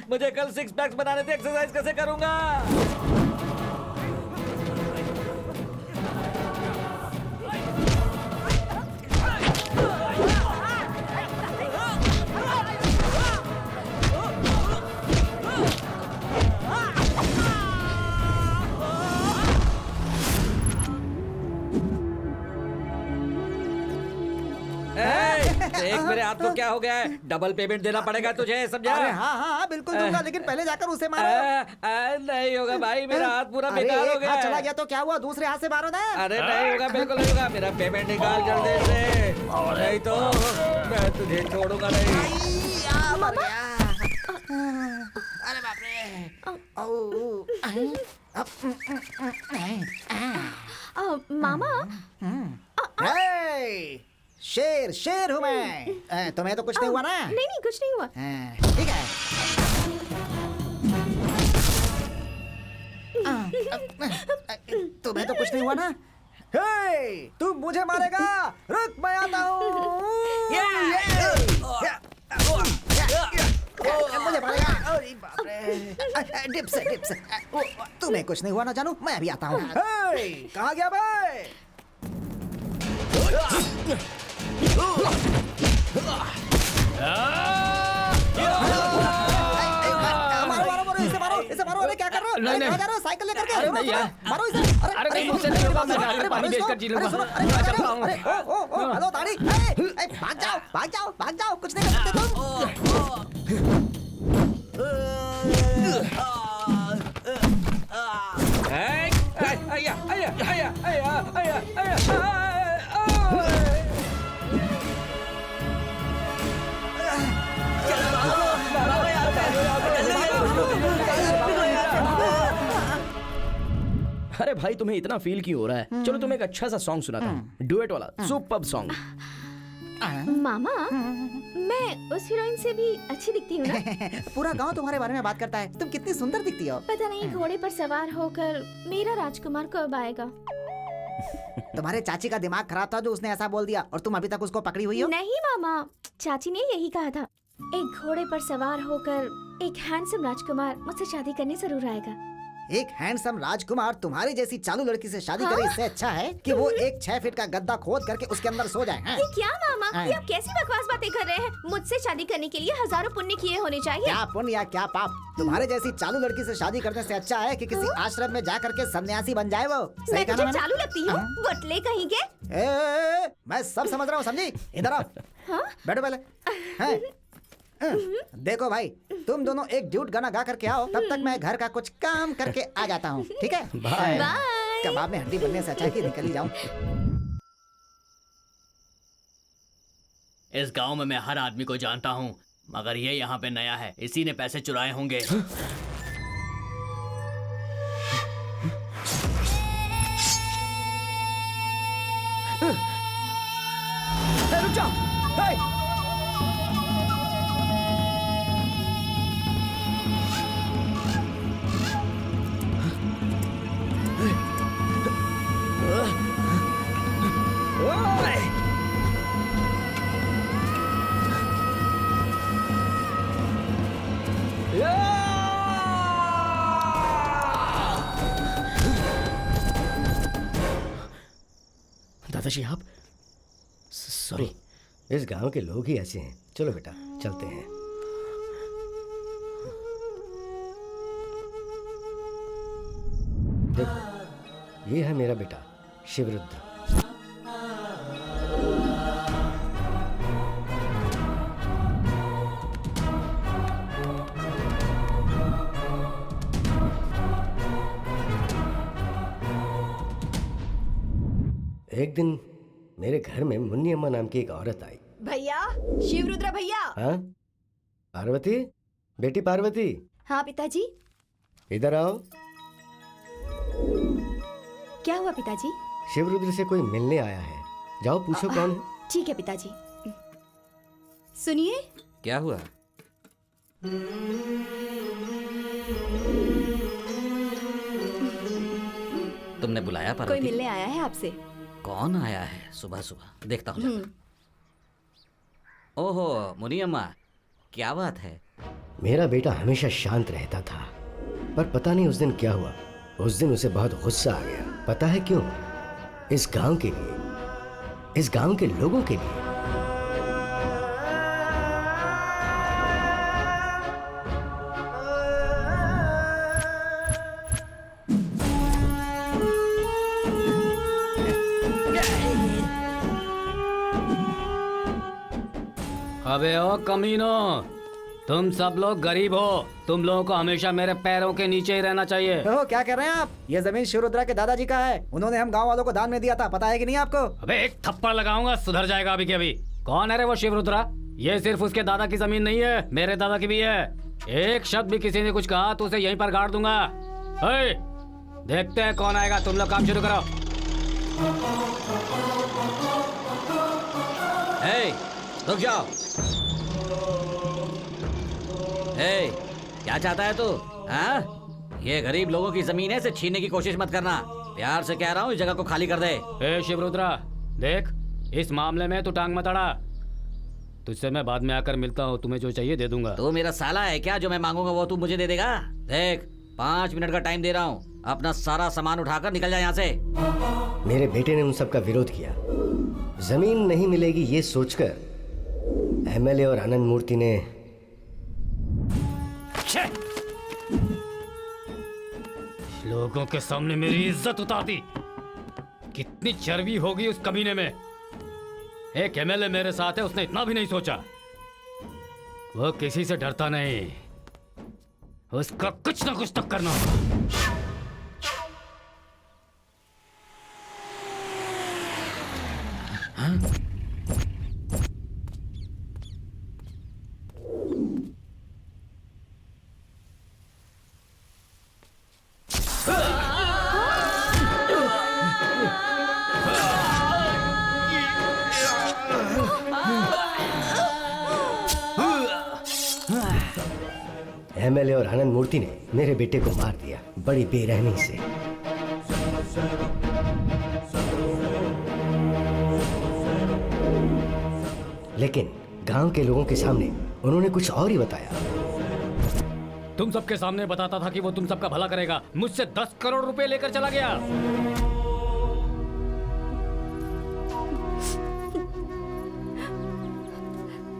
मुझे कल 6 पैक्स बनाने थे, एक्सरसाइज कैसे करूंगा? देख मेरे हाथ को क्या हो गया है, डबल पेमेंट देना पड़ेगा तुझे, समझा? अरे हाँ हाँ हाँ, बिल्कुल दूंगा, लेकिन पहले जाकर उसे मारो। नहीं होगा भाई, मेरा हाथ पूरा बेकार हो एक गया हाथ चला है। गया तो क्या हुआ, दूसरे हाथ से मारो ना। अरे नहीं होगा, बिल्कुल नहीं होगा, मेरा पेमेंट निकाल जल्दी से, नहीं तो मैं तुझे छोड़ूंगा नहीं। अरे बाप रे। मामा शेर शेर हूँ मैं। तुम्हें तो कुछ नहीं हुआ ना? नहीं नहीं कुछ नहीं हुआ। ठीक है। तुम्हें तो कुछ नहीं हुआ ना? तू मुझे मारेगा? रुक, मैं आता हूँ। मुझे मारेगा? अरे बाप रे। डिप्स है, डिप्स है। तुम्हें कुछ नहीं हुआ ना जानू? मैं अभी आता हूँ। कहाँ गया भाई? मारो मारो मारो, इसे मारो, इसे मारो। अरे क्या कर रहे हो? नहीं, कहाँ जा रहे हो? साइकिल लेकर के? अरे नहीं यार। मारो इसे। अरे नहीं, मुझसे नहीं होगा, मैं नारियल पानी बेचकर जी लूंगा। अरे ओ हेलो दाढ़ी। भाग जाओ, भाग जाओ, भाग जाओ, कुछ नहीं कर सकते तुम। अरे भाई तुम्हें इतना फील क्यों हो रहा है? चलो तुम्हें एक अच्छा सा सॉन्ग सुनाता हूँ, डुएट वाला, सुपर्ब सॉन्ग। मामा मैं उस हीरोइन से भी अच्छी दिखती हूँ ना? पूरा गांव तुम्हारे बारे में बात करता है। तुम कितनी सुंदर दिखती हो। पता नहीं घोड़े पर सवार होकर मेरा राजकुमार कब आएगा? तुम्हारे चाची का दिमाग खराब था जो उसने ऐसा बोल दिया, और तुम अभी तक उसको पकड़ी हुई हो। नहीं मामा, चाची ने यही कहा था, एक घोड़े पर सवार होकर एक हैंडसम राजकुमार मुझसे शादी करने जरूर आएगा। एक हैंडसम राजकुमार तुम्हारी जैसी चालू लड़की से शादी करे, इससे अच्छा है कि वो एक 6 फीट का गद्दा खोद करके उसके अंदर सो जाए। हाँ? ये क्या मामा, हाँ। ये आप कैसी बकवास बातें कर रहे हैं? मुझसे शादी करने के लिए हजारों पुण्य किए होने चाहिए। क्या पुण्य या क्या पाप, तुम्हारे जैसी चालू लड़की से शादी करने से अच्छा है कि किसी आश्रम में जा करके सन्यासी बन जाए वो। सही मैं कहा तुझे ना मैंने? चालू लगती हूँ? बटले कहीं के। मैं सब समझ रहा हूँ, समझी? इधर आओ, हाँ? बैठो पहले। हैं? देखो भाई, तुम दोनों एक ड्यूट गाना गा करके आओ, तब तक मैं घर का कुछ काम करके आ जाता हूँ, ठीक है? बाय। बाय। कबाब में हड्डी बनने से अच्छा है कि निकल ही जाऊं। इस गांव में मैं हर आदमी को जानता हूँ, मगर ये यहाँ पे नया है, इसी ने पैसे चुराए होंगे। रुक जाओ। दादाजी आप, सॉरी। इस गांव के लोग ही ऐसे हैं। चलो बेटा चलते हैं। देखो ये है मेरा बेटा शिवरुद्र। एक दिन मेरे घर में मुन्नी अम्मा नाम की एक औरत आई। भैया, शिवरुद्र भैया। हाँ पार्वती, बेटी पार्वती, हाँ पिताजी। इधर आओ। क्या हुआ पिताजी? शिवरुद्र से कोई मिलने आया है, जाओ पूछो कौन है। ठीक है पिताजी। सुनिए। क्या हुआ? तुमने बुलाया कोई पार्वती? मिलने आया है आपसे। कौन आया है सुबह सुबह? देखता हूँ जाकर। ओहो मुनी अम्मा, क्या बात है? मेरा बेटा हमेशा शांत रहता था, पर पता नहीं उस दिन क्या हुआ। उस दिन उसे बहुत गुस्सा आ गया। पता है क्यों? इस गांव के लिए, इस गांव के लोगों के लिए। अबे ओ कमीनो, तुम सब लोग गरीब हो, तुम लोगों को हमेशा मेरे पैरों के नीचे ही रहना चाहिए। तो क्या कर रहे हैं आप? ये जमीन शिवरुद्रा के दादाजी का है, उन्होंने हम गांव वालों को दान में दिया था, पता है कि नहीं आपको? अबे एक थप्पड़ लगाऊंगा, सुधर जाएगा अभी के अभी। कौन है रे वो शिवरुद्रा? ये सिर्फ उसके दादा की जमीन नहीं है, मेरे दादा की भी है। एक शब्द भी किसी ने कुछ कहा तो उसे यहीं पर गाड़ दूंगा। हे, देखते हैं कौन आएगा, तुम लोग काम शुरू करो। हे, रुक जाओ। हे, क्या चाहता है तू? हाँ? ये गरीब लोगों की जमीन है, इसे छीनने की कोशिश मत करना। प्यार से कह रहा हूँ, इस जगह को खाली कर दे। हे शिवरुद्रा, देख, इस मामले में तू टांग मत अड़ा। तुझसे मैं बाद में आकर मिलता हूँ, तुम्हें जो चाहिए दे दूंगा। तू मेरा साला है क्या? जो मैं मांगूंगा वो तू मुझे दे देगा? देख, 5 मिनट का टाइम दे रहा हूँ, अपना सारा सामान उठाकर निकल जा यहाँ से। मेरे बेटे ने उन सब का विरोध किया। जमीन नहीं मिलेगी ये सोचकर एमएलए और आनंद मूर्ति ने लोगों के सामने मेरी इज्जत उतार दी। कितनी चर्बी होगी उस कमीने में। एक एमएलए मेरे साथ है, उसने इतना भी नहीं सोचा। वो किसी से डरता नहीं, उसका कुछ ना कुछ तो करना होगा। एमएलए और आनंद मूर्ति ने मेरे बेटे को मार दिया, बड़ी बेरहमी से। लेकिन गांव के लोगों के सामने उन्होंने कुछ और ही बताया। तुम सबके सामने बताता था कि वो तुम सबका भला करेगा, मुझसे 10 करोड़ रुपए लेकर चला गया।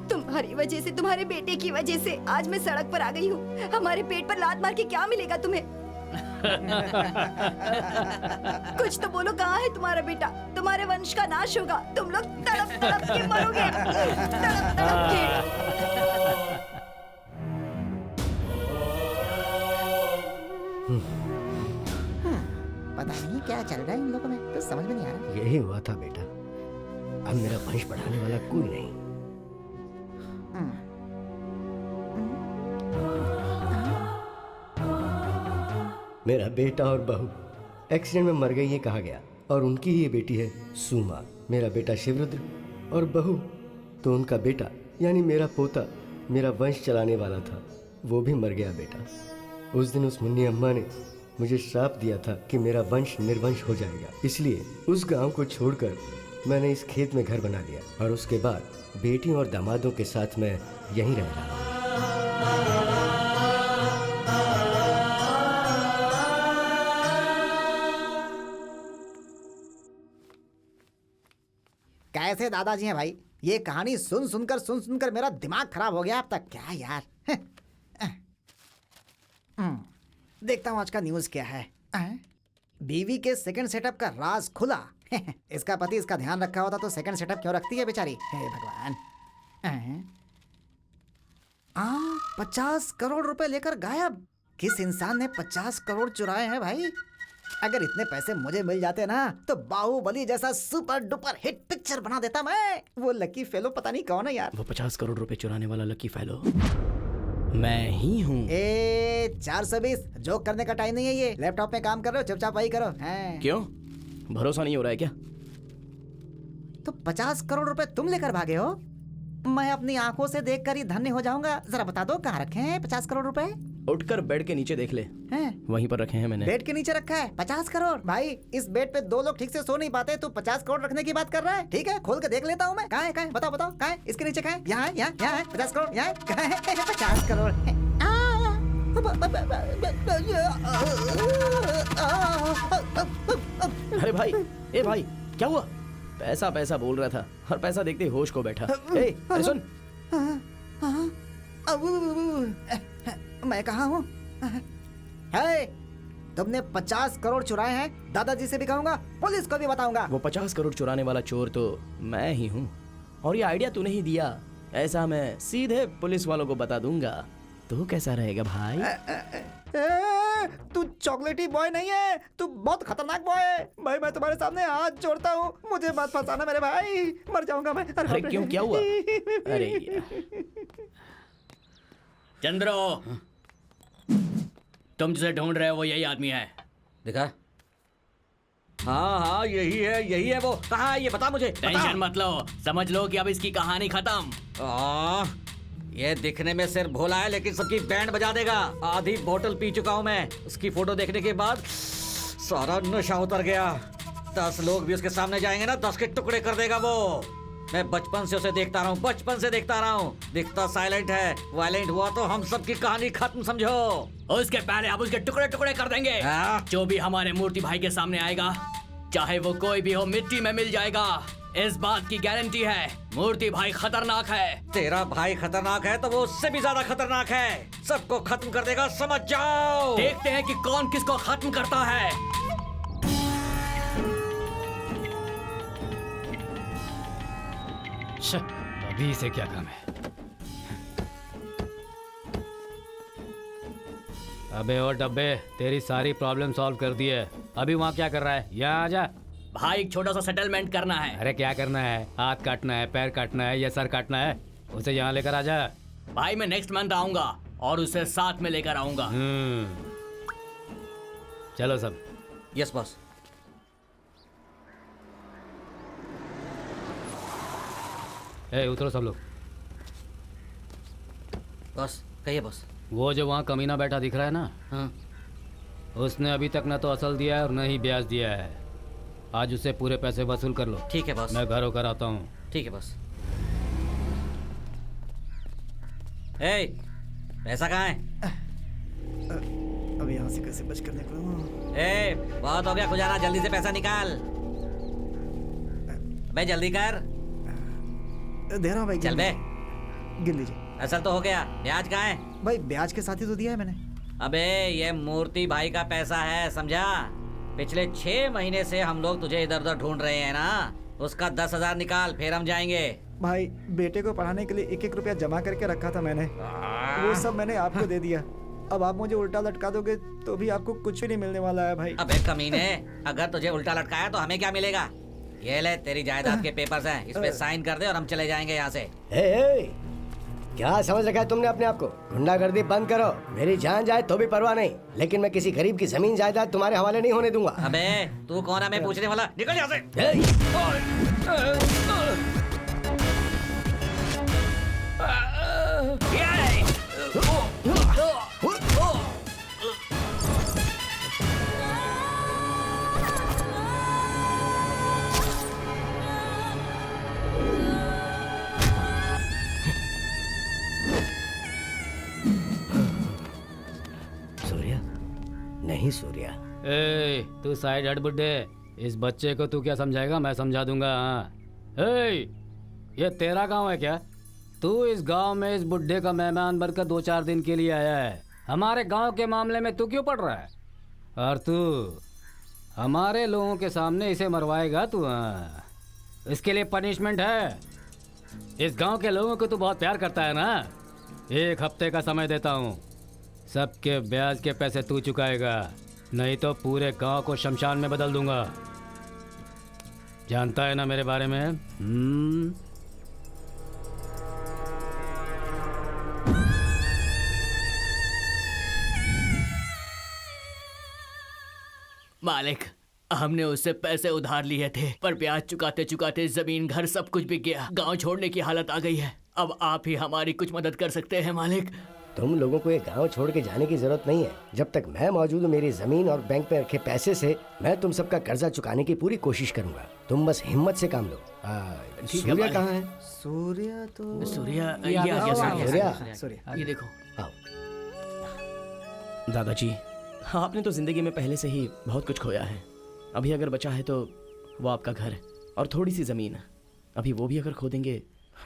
तुम्हारी वजह से, तुम्हारे बेटे की वजह से आज मैं सड़क पर आ गई हूँ। हमारे पेट पर लात मार के क्या मिलेगा तुम्हें? कुछ तो बोलो, कहाँ है तुम्हारा बेटा? तुम्हारे वंश का नाश होगा, तुम लोग तड़प तड़प के मरोगे, तड़प तड़प के। पता नहीं क्या चल रहा है इन लोगों में, तो समझ में नहीं आ रहा। यही हुआ था बेटा, अब मेरा वंश बढ़ाने वाला कोई नहीं। मेरा बेटा और बहू एक्सीडेंट में मर गई ये कहा गया, और उनकी ही ये बेटी है सुमा। मेरा बेटा शिवरुद्र और बहू तो उनका बेटा यानी मेरा पोता मेरा वंश चलाने वाला था, वो भी मर गया बेटा। उस दिन उस मुन्नी अम्मा ने मुझे श्राप दिया था कि मेरा वंश निर्वंश हो जाएगा, इसलिए उस गांव को छोड़कर मैंने इस खेत में घर बना लिया, और उसके बाद बेटियों और दामादों के साथ मैं यहीं रह रहा हूँ। कैसे दादाजी हैं भाई? ये कहानी सुन सुनकर मेरा दिमाग खराब हो गया अब तक। क्या यार। देखता हूँ आज का न्यूज़ क्या है। बीवी के सेकंड सेटअप का राज खुला। इसका पति इसका ध्यान रखा होता तो सेकंड सेटअप क्यों रखती है बेचारी? हे भगवान। 50 करोड़ रुपए लेकर गायब। किस इंसान ने 50 करोड़ चुराए हैं भाई? अगर इतने पैसे मुझे मिल जाते ना तो बाहुबली जैसा सुपर डुपर हिट पिक्चर बना देता मैं। वो लकी फेलो पता नहीं कौन है यार। वो 50 करोड़ रुपए चुराने वाला लकी फेलो मैं ही हूँ। 420 जोक करने का टाइम नहीं है ये। लैपटॉप में काम कर रहे हो, चुपचाप वही करो। हैं? क्यों, भरोसा नहीं हो रहा है क्या? तो 50 करोड़ रुपए तुम लेकर भागे हो? मैं अपनी आंखों से देखकर ही धन्य हो जाऊंगा। जरा बता दो कहाँ रखे हैं 50 करोड़ रुपए? उठकर बेड के नीचे देख ले, हैं? वहीं पर रखे हैं मैंने। बेड के नीचे रखा है 50 करोड़? भाई इस बेड पे 2 लोग ठीक से सो नहीं पाते, तू 50 करोड़ रखने की बात कर रहा है? ठीक है, खोल के देख लेता हूँ मैं। कहाँ है बताओ कहाँ है? इसके नीचे कहाँ है? यहाँ है 50 करोड़। यहाँ कहाँ है 50 करोड़? अरे भाई, ए भाई, क्या हुआ? पैसा पैसा बोल रहा था और पैसा देखते ही होश को बैठा। ए, अरे सुन। मैं कहाँ हूँ? है, तुमने 50 करोड़ चुराए हैं। दादाजी से भी कहूंगा, पुलिस को भी बताऊंगा। वो 50 करोड़ चुराने वाला चोर तो मैं ही हूँ, और ये आइडिया तूने ही दिया ऐसा मैं सीधे पुलिस वालों को बता दूंगा। तो कैसा रहेगा भाई? तू चॉकलेटी बॉय नहीं है, तू बहुत खतरनाक बॉय है भाई। मैं तुम्हारे सामने हाथ जोड़ता हूँ, मुझे मत फंसाना मेरे भाई, मर जाऊंगा मैं। अरे क्यों, क्या हुआ? अरे चंद्रो, तुम जिसे ढूंढ रहे हो वो यही आदमी है। दिखा? हाँ यही है वो। कहाँ है ये, बता मुझे। टेंशन मत लो, समझ लो कि अब इसकी कहानी खत्म। ये दिखने में सिर्फ भोला है लेकिन सबकी बैंड बजा देगा। आधी बोतल पी चुका हूँ मैं। उसकी फोटो देखने के बाद सारा नशा उतर गया। 10 लोग भी उसके सामने जाएंगे ना, 10 के टुकड़े कर देगा वो। मैं बचपन से उसे देखता रहा हूँ, बचपन से देखता रहा हूँ। दिखता साइलेंट है, वायलेंट हुआ तो हम सबकी कहानी खत्म समझो। उसके पहले अब उसके टुकड़े टुकड़े कर देंगे। जो भी हमारे मूर्ति भाई के सामने आएगा, चाहे वो कोई भी हो, मिट्टी में मिल जाएगा। इस बात की गारंटी है, मूर्ति भाई खतरनाक है। तेरा भाई खतरनाक है तो वो उससे भी ज्यादा खतरनाक है। सबको खत्म कर देगा, समझ जाओ। देखते हैं कि कौन किसको खत्म करता है। अभी इसे क्या काम है? अबे ओ डब्बे, तेरी सारी प्रॉब्लम सॉल्व कर दी है। अभी वहाँ क्या कर रहा है? यहाँ आजा। भाई एक छोटा सा सेटलमेंट करना है। अरे क्या करना है? हाथ काटना है, पैर काटना है या सर काटना है? उसे यहाँ लेकर आजा। भाई मैं नेक्स्ट मंथ आऊंगा और उसे साथ में लेकर आऊंगा। चलो सब। Yes boss. उतरो सब लोग। बॉस कहिए बॉस। वो जो वहाँ कमीना बैठा दिख रहा है ना, हाँ। उसने अभी तक न तो असल दिया है और न ही ब्याज दिया है। आज उससे पूरे पैसे वसूल कर लो। ठीक है बॉस। मैं घर होकर आता हूँ। ठीक है बॉस। पैसा कहाँ है? अब यहाँ से कैसे बच कर निकलूं? बहुत हो गया खुजाना, जल्दी से पैसा निकाल। बे जल्दी कर। दे रहा हूँ भाई। चल बे। गिन लीजिए। असल तो हो गया, ब्याज कहाँ है? भाई ब्याज के साथ ही तो दिया है मैंने। अबे ये मूर्ति भाई का पैसा है, समझा? पिछले 6 महीने से हम लोग तुझे इधर उधर ढूंढ रहे हैं ना, उसका 10,000 निकाल, फिर हम जाएंगे। भाई बेटे को पढ़ाने के लिए 1-1 रुपया जमा करके रखा था मैंने, वो सब मैंने आपको दे दिया। अब आप मुझे उल्टा लटका दोगे तो भी आपको कुछ भी नहीं मिलने वाला है भाई। अबे कमीने, अगर तुझे उल्टा लटकाया तो हमें क्या मिलेगा? ये ले तेरी जायदाद के पेपर्स हैं, इस पे साइन कर दे और हम चले जाएंगे यहाँ से। क्या समझ रखा है तुमने अपने आप को? गुंडागर्दी बंद करो। मेरी जान जाए तो भी परवाह नहीं, लेकिन मैं किसी गरीब की जमीन जायदाद तुम्हारे हवाले नहीं होने दूंगा। अबे तू कौन है मैं पूछने वाला? निकल यहाँ से। सूर्या नहीं सूर्या। तू साइड हट बुड्ढे। इस बच्चे को तू क्या समझाएगा, मैं समझा दूंगा। हाँ ये तेरा गांव है क्या? तू इस गांव में इस बुड्ढे का मेहमान बनकर 2-4 दिन के लिए आया है। हमारे गांव के मामले में तू क्यों पड़ रहा है? और तू हमारे लोगों के सामने इसे मरवाएगा तू? हाँ, इसके लिए पनिशमेंट है। इस गांव के लोगों को तू बहुत प्यार करता है ना। 1 हफ्ते का समय देता हूँ, सबके ब्याज के पैसे तू चुकाएगा, नहीं तो पूरे गांव को शमशान में बदल दूंगा। जानता है ना मेरे बारे में? मालिक, हमने उससे पैसे उधार लिए थे, पर ब्याज चुकाते चुकाते जमीन घर सब कुछ बिक गया। गांव छोड़ने की हालत आ गई है। अब आप ही हमारी कुछ मदद कर सकते हैं मालिक। तुम लोगों को ये गांव छोड़ के जाने की जरूरत नहीं है। जब तक मैं मौजूद हूँ, मेरी जमीन और बैंक में रखे पैसे से मैं तुम सबका कर्जा चुकाने की पूरी कोशिश करूंगा। तुम बस हिम्मत से काम लो। सूर्या कहाँ है? सूर्या तो सूर्या ये आ गया। सूर्या ये देखो। आओ। दादाजी, आपने तो जिंदगी में पहले से ही बहुत कुछ खोया है। अभी अगर बचा है तो वो आपका घर और थोड़ी सी जमीन। अभी वो भी अगर खो देंगे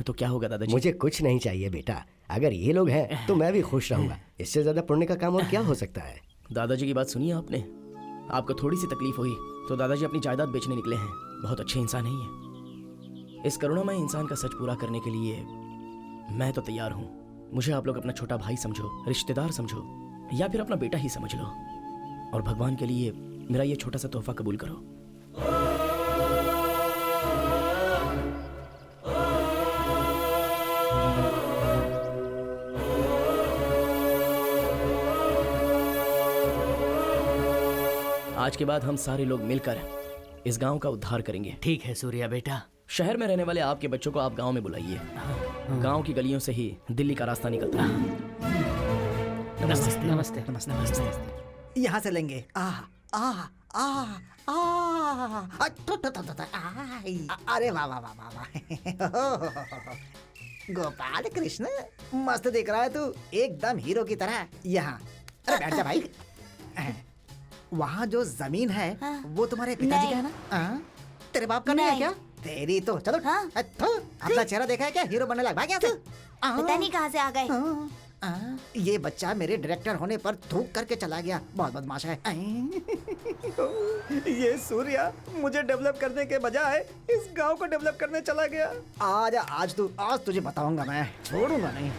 तो क्या होगा दादाजी? मुझे कुछ नहीं चाहिए बेटा। अगर ये लोग हैं तो मैं भी खुश रहूंगा। इससे ज्यादा पुण्य का काम और क्या हो सकता है? दादाजी की बात सुनिए आपने। आपको थोड़ी सी तकलीफ हुई तो दादाजी अपनी जायदाद बेचने निकले हैं। बहुत अच्छे इंसान नहीं है। इस करुणामय इंसान का सच पूरा करने के लिए मैं तो तैयार हूँ। मुझे आप लोग अपना छोटा भाई समझो, रिश्तेदार समझो, या फिर अपना बेटा ही समझ लो, और भगवान के लिए मेरा ये छोटा सा तोहफा कबूल करो। आज के बाद हम सारे लोग मिलकर इस गांव का उद्धार करेंगे। ठीक है सूर्या बेटा। शहर में रहने वाले आपके बच्चों को आप गांव में बुलाइए। गांव की गलियों से ही दिल्ली का रास्ता निकलता है। नमस्ते नमस्ते नमस्ते। यहाँ से लेंगे। अरे वाह वाह वाह वाह वाह। गोपाल कृष्ण, मस्त दिख रहा है तू, एकदम हीरो की तरह। यहाँ अरे बैठ जा भाई। वहाँ जो जमीन है वो तुम्हारे पिताजी का है ना? तेरे बाप का नहीं है क्या? तेरी तो चलो। अपना चेहरा देखा है क्या? हीरो बनने लगा। भाग यहाँ से। पता नहीं कहाँ से आ गए। ये बच्चा मेरे डायरेक्टर होने पर थूक करके चला गया। बहुत बदमाश है। ये सूर्या मुझे डेवलप करने के बजाय इस गांव को डेवलप करने चला गया। आज तुझे बताऊंगा मैं, छोड़ूंगा नहीं।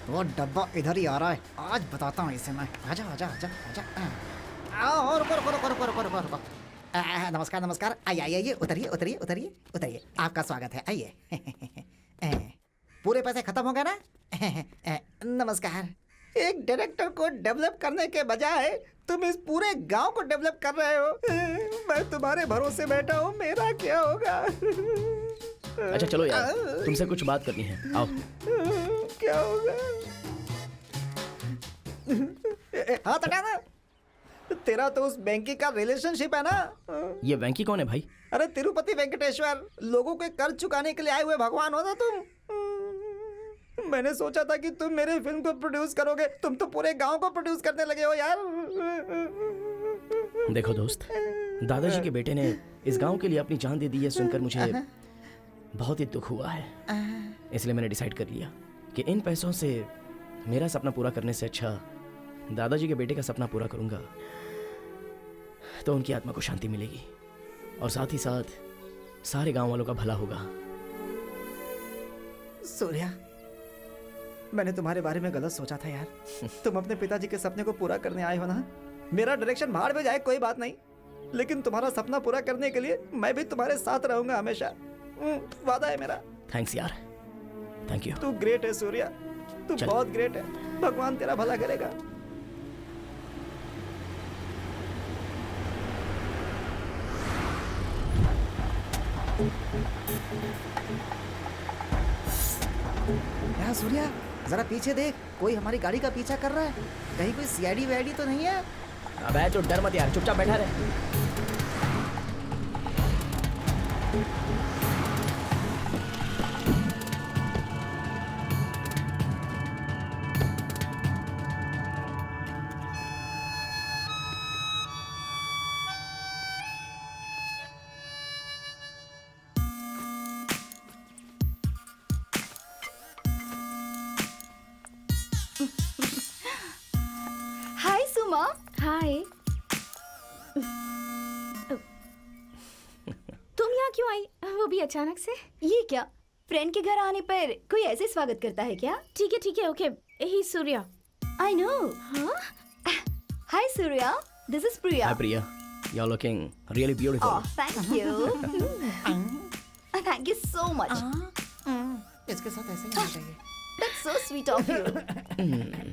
वो डब्बा इधर ही आ रहा है, आज बताता हूँ इसे मैं। आजा आजा आजा आजा। और रुको। नमस्कार नमस्कार। आइए उतरिए उतरिए उतरिए उतरिए। आपका स्वागत है, आइए। पूरे पैसे खत्म हो गए ना? नमस्कार। एक डायरेक्टर को डेवलप करने के बजाय तुम इस पूरे गांव को डेवलप कर रहे हो। मैं तुम्हारे भरोसे बैठा हूँ, मेरा क्या होगा? अच्छा चलो यार, तुमसे कुछ बात करनी है, आओ। क्या होगा? हाथ हटाना। तेरा तो उस बैंकी का रिलेशनशिप है ना? ये वेंकी कौन है भाई? अरे तिरुपति वेंकटेश्वर, लोगों के कर्ज चुकाने के लिए आए हुए भगवान हो ना तुम। मैंने सोचा था कि तुम मेरे फिल्म को प्रोड्यूस करोगे, तुम तो पूरे गांव को प्रोड्यूस करने लगे हो यार। देखो दोस्त, दादाजी के बेटे ने इस गांव के लिए अपनी जान दे दी है सुनकर मुझे बहुत ही दुख हुआ है। इसलिए मैंने डिसाइड कर लिया कि इन पैसों से मेरा सपना पूरा करने से अच्छा दादाजी के बेटे का सपना पूरा करूंगा, तो उनकी आत्मा को शांति मिलेगी और साथ ही साथ सारे गांव वालों का भला होगा। सूर्या, मैंने तुम्हारे बारे में गलत सोचा था यार। तुम अपने पिताजी के सपने को पूरा करने आए हो ना? मेरा डायरेक्शन भाड़ में जाए कोई बात नहीं, लेकिन तुम्हारा सपना पूरा करने के लिए मैं भी तुम्हारे साथ रहूंगा हमेशा। वादा है मेरा। थैंक्स यार, थैंक यू। तू ग्रेट है सूर्या, तू बहुत ग्रेट है। भगवान तेरा भला करेगा। यार सूर्या, जरा पीछे देख, कोई हमारी गाड़ी का पीछा कर रहा है। कहीं कोई सीआईडी वैडी तो नहीं है? अबे तो डर मत यार, चुपचाप बैठा रहे। हाय सुमा। हाय। तुम यहाँ क्यों आई, वो भी अचानक से? ये क्या, फ्रेंड के घर आने पर कोई ऐसे स्वागत करता है क्या? ठीक है, okay. Hi Surya. I know. हाँ? Hi Surya, this is Priya. Hi Priya, you are looking really beautiful. Oh thank you. Thank you so much. इसके साथ ऐसे ही होना चाहिए। That's so sweet of you.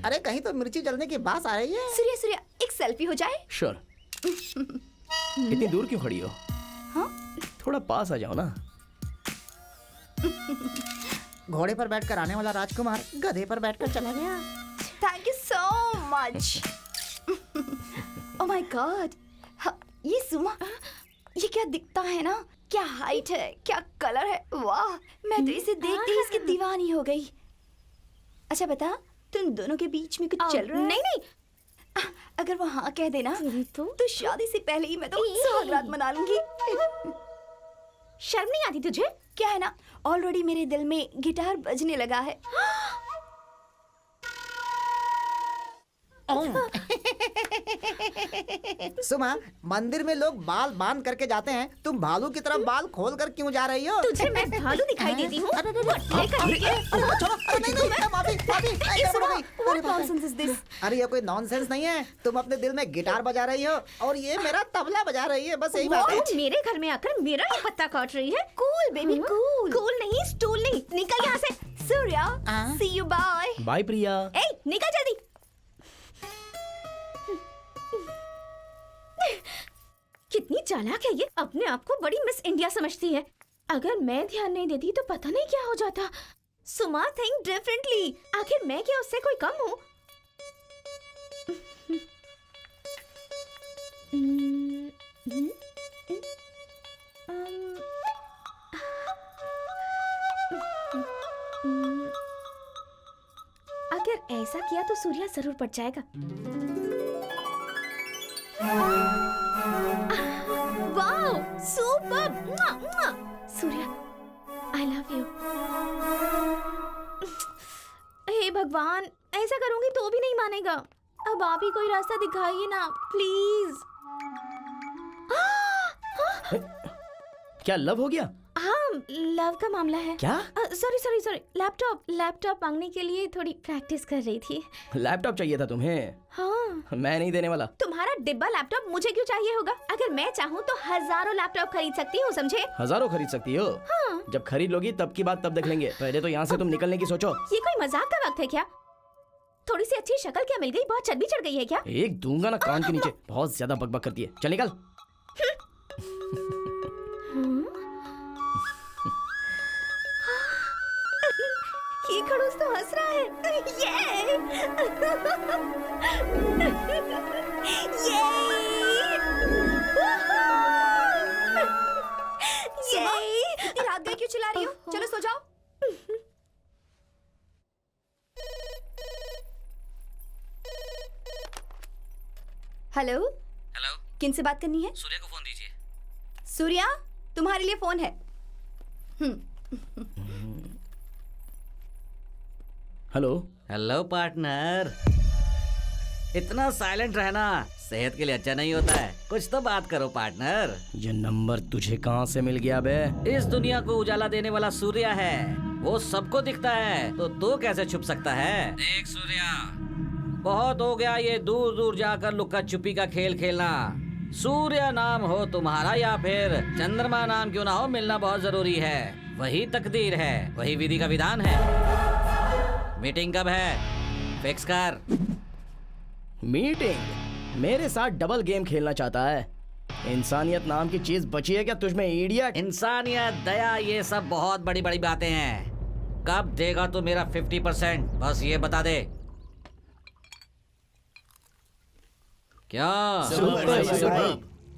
अरे कहीं तो मिर्ची जलने की बात आ रही है। सूर्या, एक सेल्फी हो जाए? श्योर। इतनी दूर क्यों खड़ी हो? हाँ? थोड़ा पास आ जाओ ना। घोड़े पर बैठकर आने वाला राजकुमार गधे पर बैठकर चला गया। Thank you so much. Oh my God, ये सुमा, ये क्या दिखता है ना, क्या हाइट है, क्या कलर है, वाह। मैं तो इसे देखते ही इसकी दीवानी हो गई। अच्छा बता, तुम दोनों के बीच में कुछ चल रहा है? नहीं। अगर वो हाँ कह देना तो शादी से पहले ही मैं तो सुहागरात मना लूंगी। शर्म नहीं आती तुझे? क्या है ना, ऑलरेडी मेरे दिल में गिटार बजने लगा है। सुमा, मंदिर में लोग बाल बांध करके जाते हैं, तुम भालू की तरफ बाल खोल कर क्यों जा रही हो? तुझे मैं भालू दिखाई देती हूँ? छोड़ो, नहीं, माफी, गड़बड़ हो गई। What nonsense is this? अरे ये कोई नॉनसेंस नहीं है, तुम अपने दिल में गिटार बजा रही हो और ये मेरा तबला बजा रही है, बस यही बात है। तू मेरे घर में आकर मेरा ही पत्ता काट रही है? Cool, baby, cool. कूल नहीं, स्टूल नहीं, निकल यहाँ से। Surya, हाँ? see you, bye. बाय प्रिया। ए, निकल जल्दी। कितनी चालाक है ये, अपने आप को बड़ी मिस इंडिया समझती है। अगर मैं ध्यान नहीं देती तो पता नहीं क्या हो जाता। सुमा थिंक डिफरेंटली। आखिर मैं क्या उससे कोई कम हूँ? अगर ऐसा किया तो सूर्या जरूर पड़ जाएगा। Wow, super! Surya, I love you. हे भगवान, ऐसा करूंगी तो भी नहीं मानेगा। अब आप ही कोई रास्ता दिखाइए ना, प्लीज। क्या लव हो गया? हाँ, लव का मामला है। क्या? सॉरी, लैपटॉप मांगने के लिए थोड़ी प्रैक्टिस कर रही थी। लैपटॉप चाहिए था तुम्हें? हाँ। मैं नहीं देने वाला। तुम्हारा डिब्बा लैपटॉप मुझे क्यों चाहिए होगा? अगर मैं चाहूँ तो हजारों लैपटॉप खरीद सकती हूँ, समझे? हजारों खरीद सकती हो? हाँ। जब खरीद लोगी तब की बात तब देख लेंगे, पहले तो यहाँ से तुम निकलने की सोचो। ये कोई मजाक का वक्त है क्या? थोड़ी सी अच्छी शक्ल क्या मिल गई? बहुत चर्बी चढ़ गई है क्या? एक दूंगा ना कान के नीचे, बहुत ज्यादा बकबक करती है। चल निकल। ये खड़ूस तो हंस रहा है। ये! इतनी रात गई क्यों चिल्ला रही हो? चलो सो जाओ। हेलो, हेलो, किनसे बात करनी है? सूर्य को फोन दीजिए। सूर्या, तुम्हारे लिए फोन है। हेलो। हेलो पार्टनर, इतना साइलेंट रहना सेहत के लिए अच्छा नहीं होता है। कुछ तो बात करो पार्टनर। ये नंबर तुझे कहाँ से मिल गया बे? इस दुनिया को उजाला देने वाला सूर्य है, वो सबको दिखता है, तो तू कैसे छुप सकता है? देख सूर्या, बहुत हो गया ये दूर दूर जाकर लुक्का छुपी का खेल खेलना। सूर्य नाम हो तुम्हारा या फिर चंद्रमा नाम क्यों ना हो, मिलना बहुत जरूरी है। वही तकदीर है, वही विधि का विधान है। मीटिंग कब है? फिक्स कर। मीटिंग? मेरे साथ डबल गेम खेलना चाहता है? इंसानियत नाम की चीज बची है क्या तुझमें, इडियट? इंसानियत, दया, ये सब बहुत बड़ी बड़ी बातें हैं। कब देगा तू मेरा 50%? बस ये बता दे। क्या?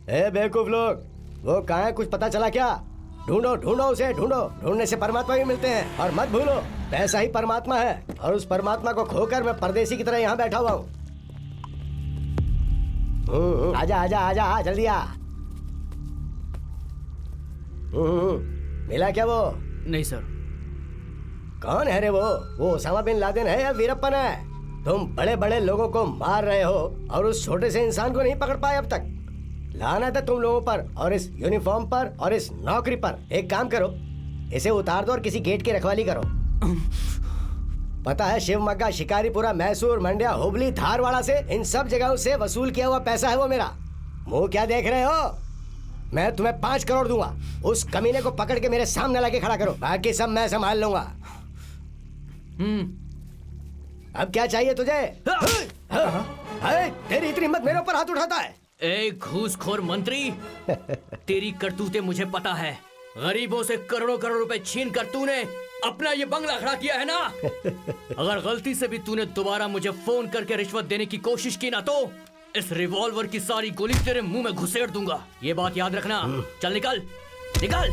ए बेवकूफ लोग, वो कहाँ है? कुछ पता चला क्या? ढूंढो ढूंढो उसे, ढूंढो। ढूंढने से परमात्मा भी मिलते हैं। और मत भूलो, पैसा ही परमात्मा है, और उस परमात्मा को खोकर मैं परदेसी की तरह यहाँ बैठा हुआ हूँ। आजा आजा आजा, आ जल्दी आ। मिला क्या वो? नहीं सर। कौन है रे वो ओसामा बिन लादेन है या वीरप्पन है? तुम बड़े बड़े लोगों को मार रहे हो और उस छोटे से इंसान को नहीं पकड़ पाए अब तक। लानत है तुम लोगों पर और इस यूनिफॉर्म पर और इस नौकरी पर। एक काम करो, इसे उतार दो और किसी गेट की रखवाली करो। पता है, शिवमोगा, शिकारीपुरा, मैसूर, मंड्या, हुबली, धारवाड़ा से, इन सब जगहों से वसूल किया हुआ पैसा है वो मेरा। मुंह क्या देख रहे हो? मैं तुम्हें 5 करोड़ दूंगा। उस कमीने को पकड़ के मेरे सामने लाके खड़ा करो, बाकी सब मैं संभाल लूंगा। अब क्या चाहिए तुझे? तेरी इतनी हिम्मत मेरे ऊपर हाथ उठाता है? ए घूसखोर मंत्री, तेरी करतूतें मुझे पता है। गरीबों से करोड़ों करोड़ रुपए छीन कर तूने अपना ये बंगला खड़ा किया है ना। अगर गलती से भी तूने दोबारा मुझे फोन करके रिश्वत देने की कोशिश की ना, तो इस रिवॉल्वर की सारी गोली तेरे मुंह में घुसेड़ दूंगा। ये बात याद रखना। चल निकल निकल।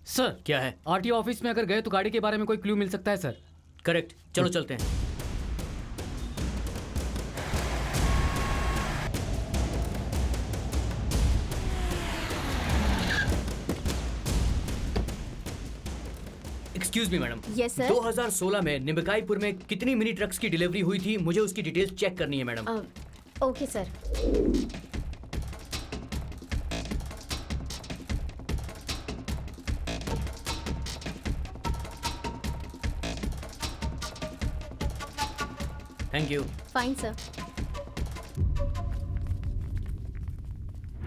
सर, क्या है? आरटीओ ऑफिस में अगर गए तो गाड़ी के बारे में कोई क्लू मिल सकता है सर। करेक्ट, चलो चलते हैं। Excuse me madam. Yes sir. 2016 में निम्बकाईपुर में कितनी मिनी ट्रक्स की डिलीवरी हुई थी, मुझे उसकी डिटेल्स चेक करनी है madam. Okay sir. Thank you. Fine sir.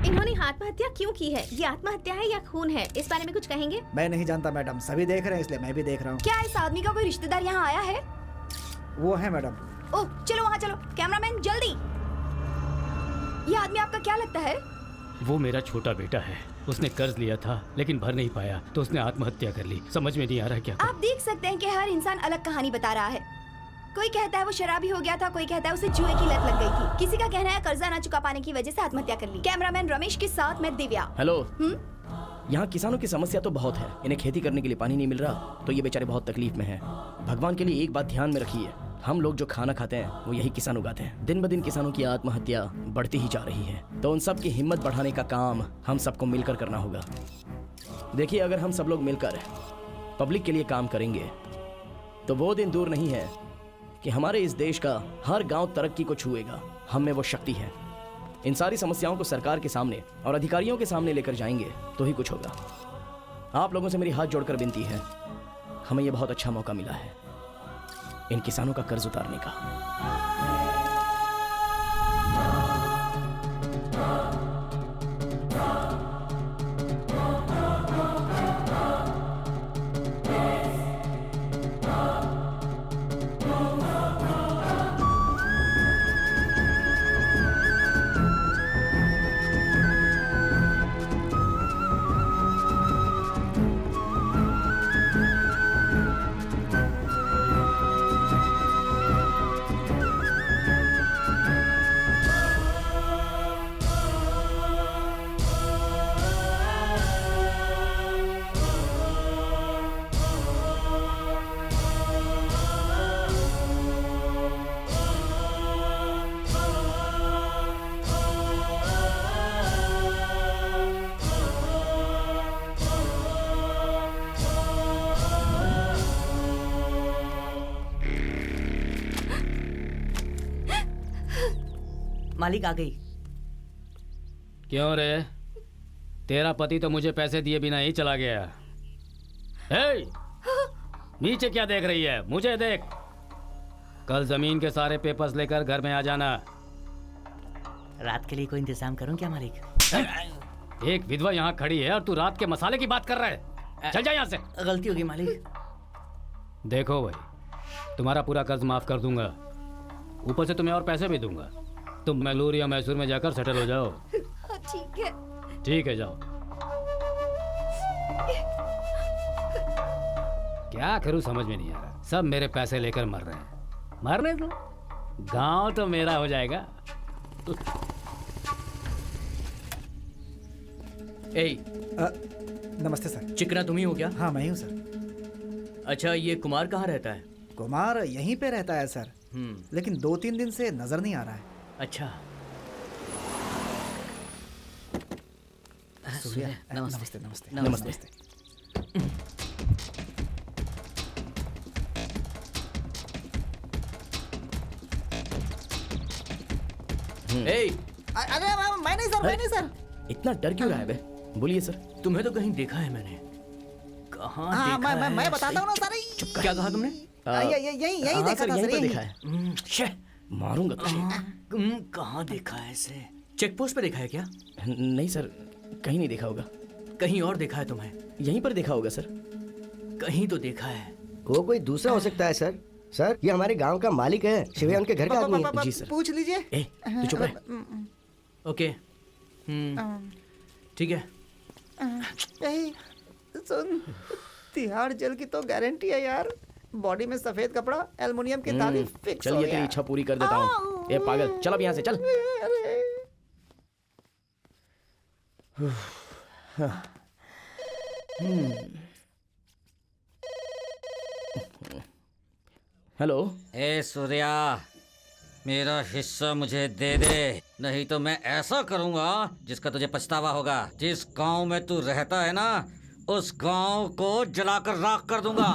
इन्होंने आत्महत्या क्यों की है? ये आत्महत्या है या खून है? इस बारे में कुछ कहेंगे? मैं नहीं जानता मैडम, सभी देख रहे हैं इसलिए मैं भी देख रहा हूँ। क्या इस आदमी का कोई रिश्तेदार यहाँ आया है? वो है मैडम। ओह चलो वहाँ चलो, कैमरामैन जल्दी। ये आदमी आपका क्या लगता है? वो मेरा छोटा बेटा है। उसने कर्ज लिया था लेकिन भर नहीं पाया तो उसने आत्महत्या कर ली। समझ में नहीं आ रहा क्या करूं। आप देख सकते हैं कि हर इंसान अलग कहानी बता रहा है। कोई कहता है वो शराबी हो गया था, कोई कहता है उसे जुए की लत लग गई थी, किसी का कहना है कर्जा ना चुका पाने की वजह से आत्महत्या कर ली। कैमरामैन रमेश के साथ मैं दिव्या। हेलो। यहाँ किसानों की समस्या तो बहुत है। इन्हें खेती करने के लिए पानी नहीं मिल रहा तो ये बेचारे बहुत तकलीफ में हैं। भगवान के लिए एक बात ध्यान में रखिए, हम लोग जो खाना खाते हैं वो यही किसान उगाते हैं। दिन ब दिन किसानों की आत्महत्या बढ़ती ही जा रही है, तो उन सब की हिम्मत बढ़ाने का काम हम सबको मिलकर करना होगा। देखिए, अगर हम सब लोग मिलकर पब्लिक के लिए काम करेंगे तो वो दिन दूर नहीं है कि हमारे इस देश का हर गांव तरक्की को छुएगा। हम में वो शक्ति है। इन सारी समस्याओं को सरकार के सामने और अधिकारियों के सामने लेकर जाएंगे तो ही कुछ होगा। आप लोगों से मेरी हाथ जोड़कर विनती है, हमें यह बहुत अच्छा मौका मिला है इन किसानों का कर्ज उतारने का। मालिक आ गई। क्यों रे? तेरा पति तो मुझे पैसे दिए बिना ही चला गया। हे! नीचे क्या देख रही है? मुझे देख। कल जमीन के सारे पेपर्स लेकर घर में आ जाना। रात के लिए कोई इंतजाम करूं क्या मालिक? एक विधवा यहाँ खड़ी है और तू रात के मसाले की बात कर रहा है। चल जा यहाँ से। गलती होगी मालिक। देखो भाई, तुम्हारा पूरा कर्ज माफ कर दूंगा, ऊपर से तुम्हें और पैसे भी दूंगा। तुम मैसूर या मैसूर में जाकर सेटल हो जाओ। ठीक है। ठीक है, जाओ। क्या करूं समझ में नहीं आ रहा। सब मेरे पैसे लेकर मर रहे हैं। मरने दो, गांव तो मेरा हो जाएगा। नमस्ते सर। चिकना तुम ही हो क्या? हाँ मैं ही हूँ सर। अच्छा, ये कुमार कहाँ रहता है? कुमार यहीं पे रहता है सर, लेकिन 2-3 दिन से नजर नहीं आ रहा है। अच्छा। सूर्या, नमस्ते। नमस्ते नमस्ते। अरे मैं नहीं सर, मैं नहीं सर। इतना डर क्यों रहा है बे? बोलिए सर। तुम्हें तो कहीं देखा है मैंने। कहाँ हाँ देखा है? मैं बताता हूँ ना सर। क्या कहा तुमने? यही हाँ देखा सर, था यहीं सर, पर यहीं। देखा है। शे, मारूंगा तुझे। कहाँ देखा है इसे? चेक पोस्ट पे देखा है क्या? नहीं सर, कहीं नहीं देखा होगा। कहीं और देखा है तुम्हें? यहीं पर देखा होगा सर। कहीं तो देखा है। वो कोई दूसरा हो सकता है सर। सर, ये हमारे गांव का मालिक है, शिवया उनके घर का आदमी है। जी सर। पूछ लीजिए। ए, तू चुप रह। ओके। ठीक है। यही सुन, तिहाड़ जेल की तो गारंटी है यार। बॉडी में सफेद कपड़ा, एल्युमिनियम की ताली फिक्स चल, हो ये तेरी गया। इच्छा पूरी कर देता हूँ। ए पागल, चल अब यहाँ से चल। अरे हेलो। ए सूर्या, मेरा हिस्सा मुझे दे दे, नहीं तो मैं ऐसा करूंगा जिसका तुझे पछतावा होगा। जिस गांव में तू रहता है ना, उस गांव को जलाकर राख कर दूंगा।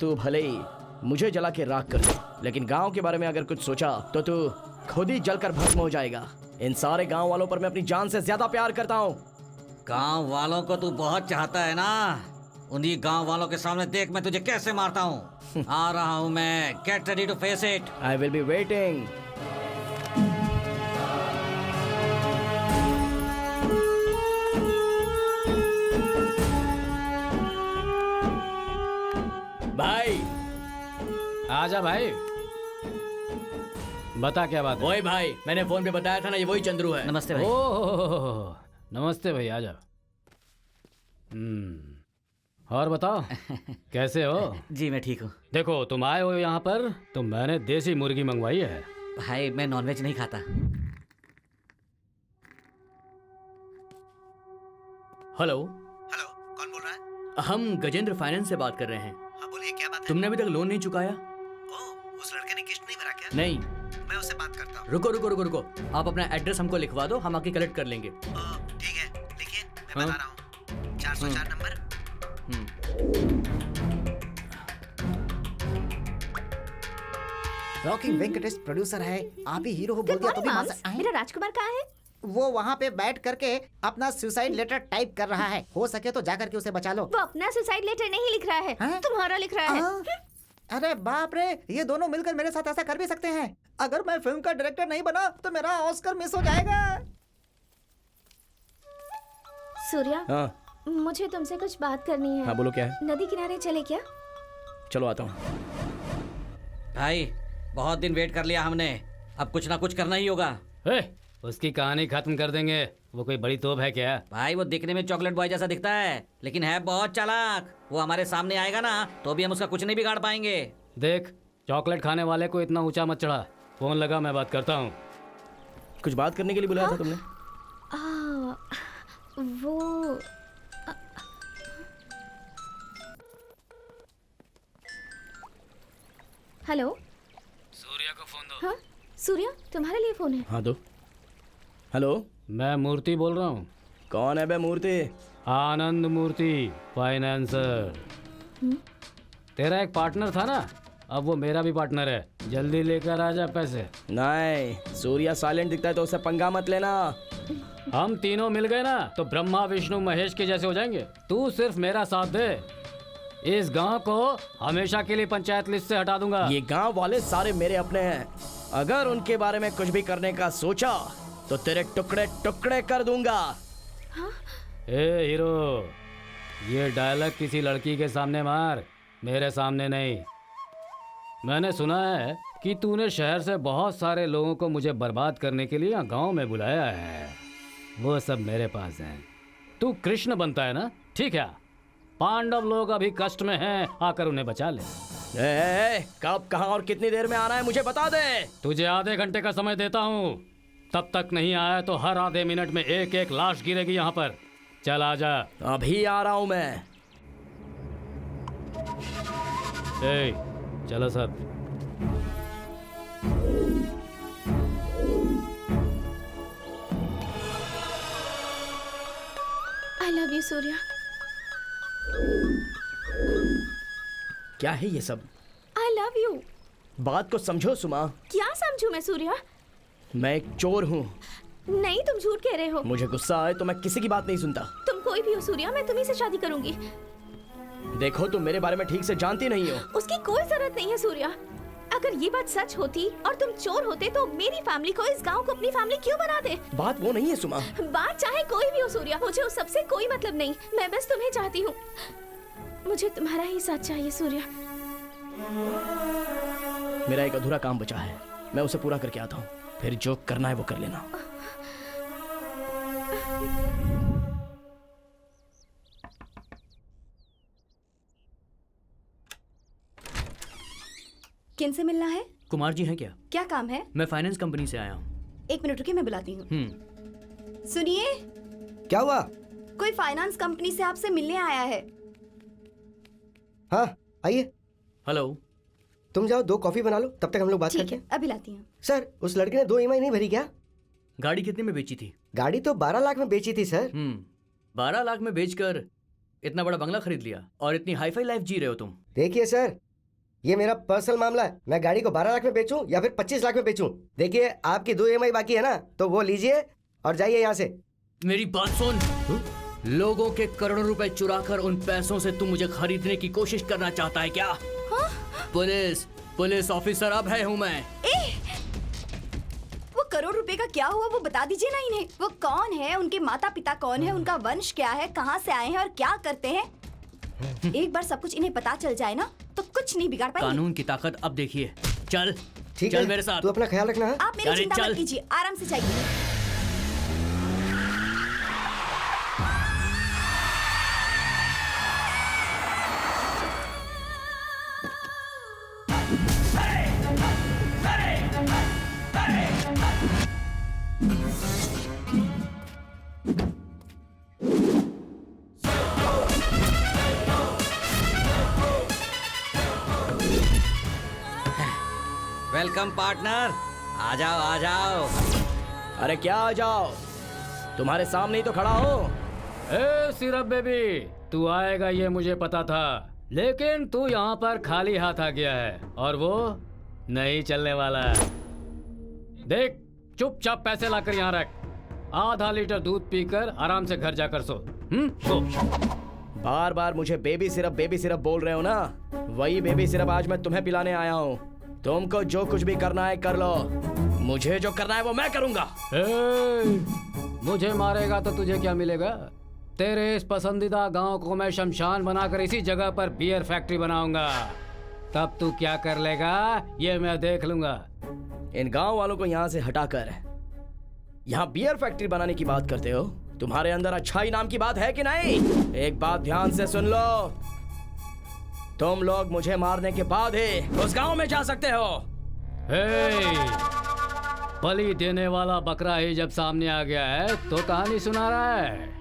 तू भले ही मुझे जला के राख कर दे, लेकिन गांव के बारे में अगर कुछ सोचा तो तू खुद ही जलकर भस्म हो जाएगा। इन सारे गांव वालों पर मैं अपनी जान से ज्यादा प्यार करता हूँ। गांव वालों को तू बहुत चाहता है ना? उन्हीं गांव वालों के सामने देख मैं तुझे कैसे मारता हूँ। आ रहा हूँ मैं। Get ready to face it. I will be waiting. भाई आजा भाई, बता क्या बात है? वही भाई, मैंने फोन पे बताया था ना, ये वही चंद्रू है। नमस्ते भाई। ओह नमस्ते भाई, आजा। और बताओ कैसे हो? जी मैं ठीक हूँ। देखो तुम आए हो यहाँ पर तो मैंने देसी मुर्गी मंगवाई है। भाई मैं नॉनवेज नहीं खाता। हेलो, हेलो, कौन बोल रहा है? हम गजेंद्र फाइनेंस से बात कर रहे हैं। हाँ बोलिए, क्या बात है? तुमने अभी तक लोन नहीं चुकाया? ओह, उस लड़के ने किस्त नहीं भरा क्या? नहीं। मैं उससे बात करता हूँ। रुको रुको रुको रुको, आप अपना एड्रेस हमको लिखवा दो, हम आके कलेक्ट कर लेंगे। ठीक है, लिखिए, मैं हाँ? बता रहा हूँ। 404 नंबर। रॉकिंग वेंकटेश प्रोड्यूसर है, आप ही हीरो हो बोल दिया तो भी मान सकते हैं। मेरा राजकुमार कहाँ है? वो वहाँ पे बैठ करके अपना सुसाइड लेटर टाइप कर रहा है। हो सके तो जाकर के उसे बचा लो। वो अपना सुसाइड लेटर नहीं लिख रहा है, हाँ? तुम्हारा लिख रहा है। अरे बाप रे, ये दोनों मिलकर मेरे साथ ऐसा कर भी सकते हैं। अगर मैं फिल्म का डायरेक्टर नहीं बना तो मेरा ऑस्कर मिस हो जाएगा। सूर्या, हाँ मुझे तुमसे कुछ बात करनी है। हाँ बोलो, क्या है? नदी किनारे चले क्या? चलो आता हूँ। भाई बहुत दिन वेट कर लिया हमने, अब कुछ ना कुछ करना ही होगा। उसकी कहानी खत्म कर देंगे, वो कोई बड़ी तोप है क्या? भाई वो दिखने में चॉकलेट बॉय जैसा दिखता है, लेकिन है बहुत चालाक। वो हमारे सामने आएगा ना तो भी हम उसका कुछ नहीं बिगाड़ पाएंगे। देख, चॉकलेट खाने वाले को इतना ऊंचा मत चढ़ा। फोन लगा, मैं बात करता हूँ। कुछ बात करने के लिए बुलाया था तुमने? वो हेलो, सूर्या को फोन दो। हाँ सूर्या, तुम्हारे लिए फोन है। हाँ दो। हेलो, मैं मूर्ति बोल रहा हूँ। कौन है बे मूर्ति? आनंद मूर्ति, फाइनेंसर। तेरा एक पार्टनर था ना, अब वो मेरा भी पार्टनर है। जल्दी लेकर आ जा पैसे। नहीं, सूर्या साइलेंट दिखता है तो उससे पंगा मत लेना। हम तीनों मिल गए ना तो ब्रह्मा विष्णु महेश के जैसे हो जाएंगे। तू सिर्फ मेरा साथ दे, इस गांव को हमेशा के लिए पंचायत लिस्ट से हटा दूंगा। ये गांव वाले सारे मेरे अपने हैं, अगर उनके बारे में कुछ भी करने का सोचा तो तेरे टुकड़े टुकड़े कर दूंगा। ए हीरो, ये डायलॉग किसी लड़की के सामने मार, मेरे सामने नहीं। मैंने सुना है कि तूने शहर से बहुत सारे लोगों को मुझे बर्बाद करने के लिए यहाँ गांव में बुलाया है। वो सब मेरे पास हैं। तू कृष्ण बनता है ना, ठीक है। पांडव लोग अभी कष्ट में हैं, आकर उन्हें बचा ले। कब, कहाँ और कितनी देर में आना है मुझे बता दे। तुझे आधे घंटे का समय देता हूँ, तब तक नहीं आया तो हर आधे मिनट में एक एक लाश गिरेगी यहाँ पर। चल आजा। अभी आ रहा हूँ मैं। चलो सब। आई लव यू सूर्या। क्या है ये सब? आई लव यू। बात को समझो सुमा। क्या समझूं मैं सूर्या? मैं एक चोर हूँ। नहीं, तुम झूठ कह रहे हो। मुझे गुस्सा आए तो मैं किसी की बात नहीं सुनता। तुम कोई भी हो सूर्या, मैं तुम्ही से शादी करूंगी। देखो, तुम मेरे बारे में ठीक से जानती नहीं हो। उसकी कोई जरूरत नहीं है सूर्या। अगर ये बात सच होती और तुम चोर होते तो मेरी फैमिली को, इस गांव को अपनी फैमिली क्यों बनाते? बात वो नहीं है सुमा। बात चाहे कोई भी हो सूर्या, मुझे उस सबसे कोई मतलब नहीं। मैं बस तुम्हें चाहती हूँ। मुझे तुम्हारा ही साथ चाहिए सूर्या। मेरा एक अधूरा काम बचा है, मैं उसे पूरा करके आता हूँ, फिर जो करना है वो कर लेना। किन से मिलना है? कुमार जी हैं क्या? क्या काम है? मैं फाइनेंस कंपनी से आया हूँ। 1 मिनट रुकिए, मैं बुलाती हूँ। सुनिए, क्या हुआ? कोई फाइनेंस कंपनी से आपसे मिलने आया है। हाँ आइए। हेलो। तुम जाओ, 2 कॉफी बना लो, तब तक हम लोग बात ठीक करते है, हैं। अभी लाती हूँ। सर, उस लड़के ने 2 EMI नहीं भरी क्या? गाड़ी कितने में बेची थी? गाड़ी तो 12 लाख में बेची थी सर। 12 लाख में बेचकर इतना बड़ा बंगला खरीद लिया और इतनी हाईफाई लाइफ जी रहे हो तुम। देखिए सर, ये मेरा पर्सनल मामला है। मैं गाड़ी को 12 लाख में बेचूं या फिर 25 लाख में बेचूं। देखिए आपकी 2 EMI बाकी है ना, तो वो लीजिए और जाइए यहाँ से। मेरी बात सुन। लोगों के करोड़ों रुपए चुराकर उन पैसों से तू मुझे खरीदने की कोशिश करना चाहता है क्या? पुलिस ऑफिसर अब हूँ मैं। वो करोड़ रुपए का क्या हुआ वो बता दीजिए ना इन्हें। वो कौन है, उनके माता पिता कौन है, उनका वंश क्या है, कहाँ से आए हैं और क्या करते हैं। एक बार सब कुछ इन्हें पता चल जाए ना तो कुछ नहीं बिगाड़ पाएंगे। कानून की ताकत अब देखिए। चल ठीक चल है, मेरे साथ। तू अपना ख्याल रखना। आप मेरी अरे चिंता चल। मत कीजिए, आराम से जाइए। वेलकम पार्टनर, आ जाओ आ जाओ। अरे क्या आ जाओ, तुम्हारे सामने ही तो खड़ा हो। ए सिरप बेबी, तू आएगा ये मुझे पता था, लेकिन तू यहाँ पर खाली हाथ आ गया है और वो नहीं चलने वाला है। देख, चुपचाप पैसे लाकर यहाँ रख। आधा लीटर दूध पीकर आराम से घर जाकर सो। सो। बार बार मुझे बेबी सिरप बोल रहे हो ना, वही बेबी सिरप आज मैं तुम्हें पिलाने आया हूँ। तुमको जो कुछ भी करना है कर लो, मुझे जो करना है वो मैं करूँगा। मुझे मारेगा तो तुझे क्या मिलेगा? तेरे इस पसंदीदा गांव को मैं शमशान बनाकर इसी जगह पर बियर फैक्ट्री बनाऊंगा। तब तू क्या कर लेगा ये मैं देख लूंगा। इन गांव वालों को यहाँ से हटाकर यहाँ बियर फैक्ट्री बनाने की बात करते हो? तुम्हारे अंदर अच्छाई नाम की बात है कि नहीं? एक बात ध्यान से सुन लो, तुम लोग मुझे मारने के बाद ही उस गांव में जा सकते हो। बलि देने वाला बकरा ही जब सामने आ गया है तो कहानी सुना रहा है।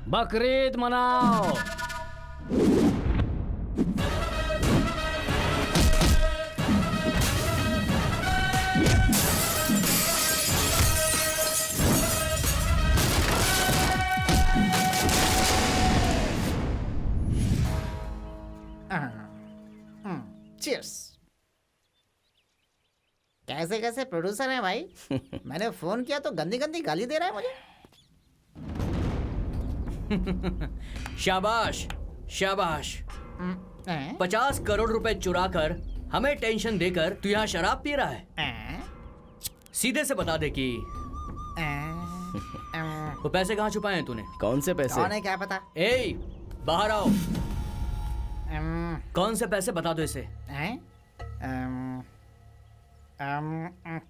बकरीद मनाओ। चीयर्स। कैसे कैसे प्रोड्यूसर है भाई। मैंने फोन किया तो गंदी गंदी गाली दे रहा है मुझे। शाबाश शाबाश। 50 करोड़ रुपए चुराकर हमें टेंशन देकर तू यहाँ शराब पी रहा है। सीधे से बता दे कि वो पैसे कहाँ छुपाए हैं तूने? कौन से पैसे? कौन है क्या पता। ए, बाहर आओ। कौन से पैसे बता दो इसे।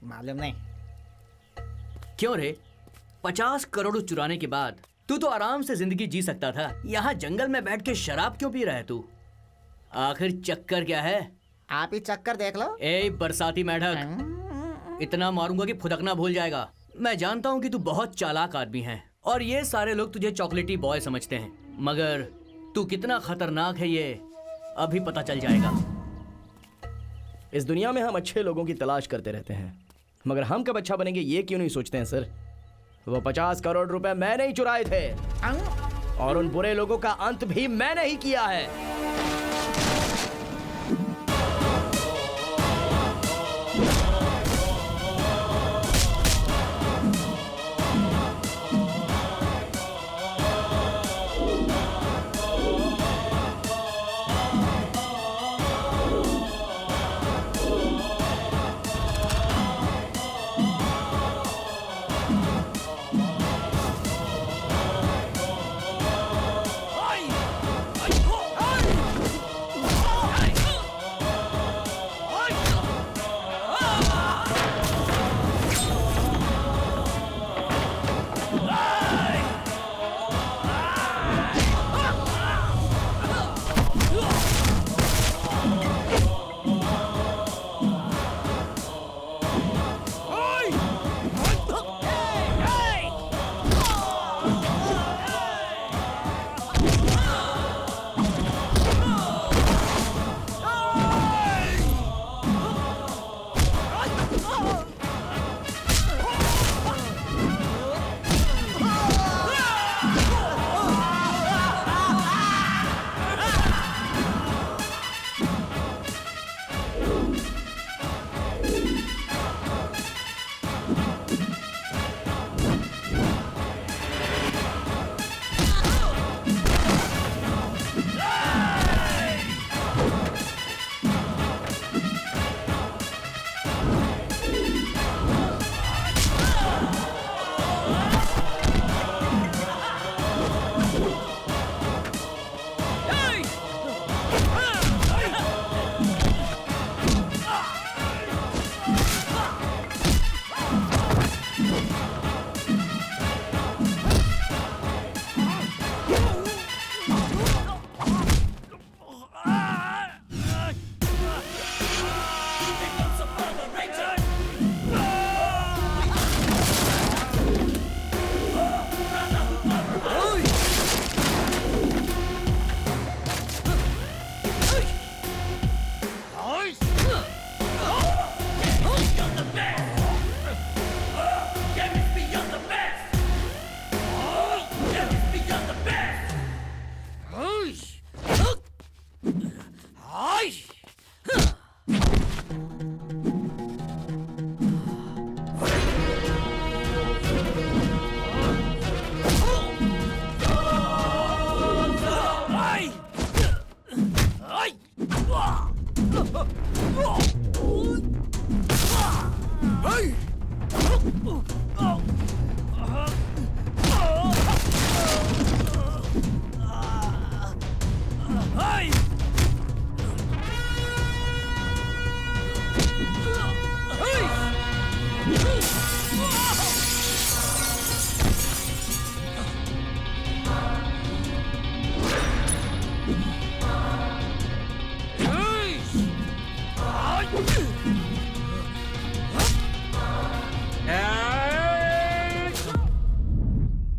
मालूम नहीं। क्यों रे? 50 करोड़ चुराने के बाद तू तो आराम से जिंदगी जी सकता था। यहाँ जंगल में बैठ के शराब क्यों पी रहा है तू? आखिर चक्कर क्या है? आप ही चक्कर देख लो। ए बरसाती मेढक, इतना मारूंगा कि फुदकना भूल जाएगा। मैं जानता हूँ कि तू बहुत चालाक आदमी है और ये सारे लोग तुझे चॉकलेटी बॉय समझते हैं, मगर तू कितना खतरनाक है ये अभी पता चल जाएगा। इस दुनिया में हम अच्छे लोगों की तलाश करते रहते हैं, मगर हम कब अच्छा बनेंगे ये क्यों नहीं सोचते हैं सर? वो 50 करोड़ रुपए मैंने ही चुराए थे और उन बुरे लोगों का अंत भी मैंने ही किया है।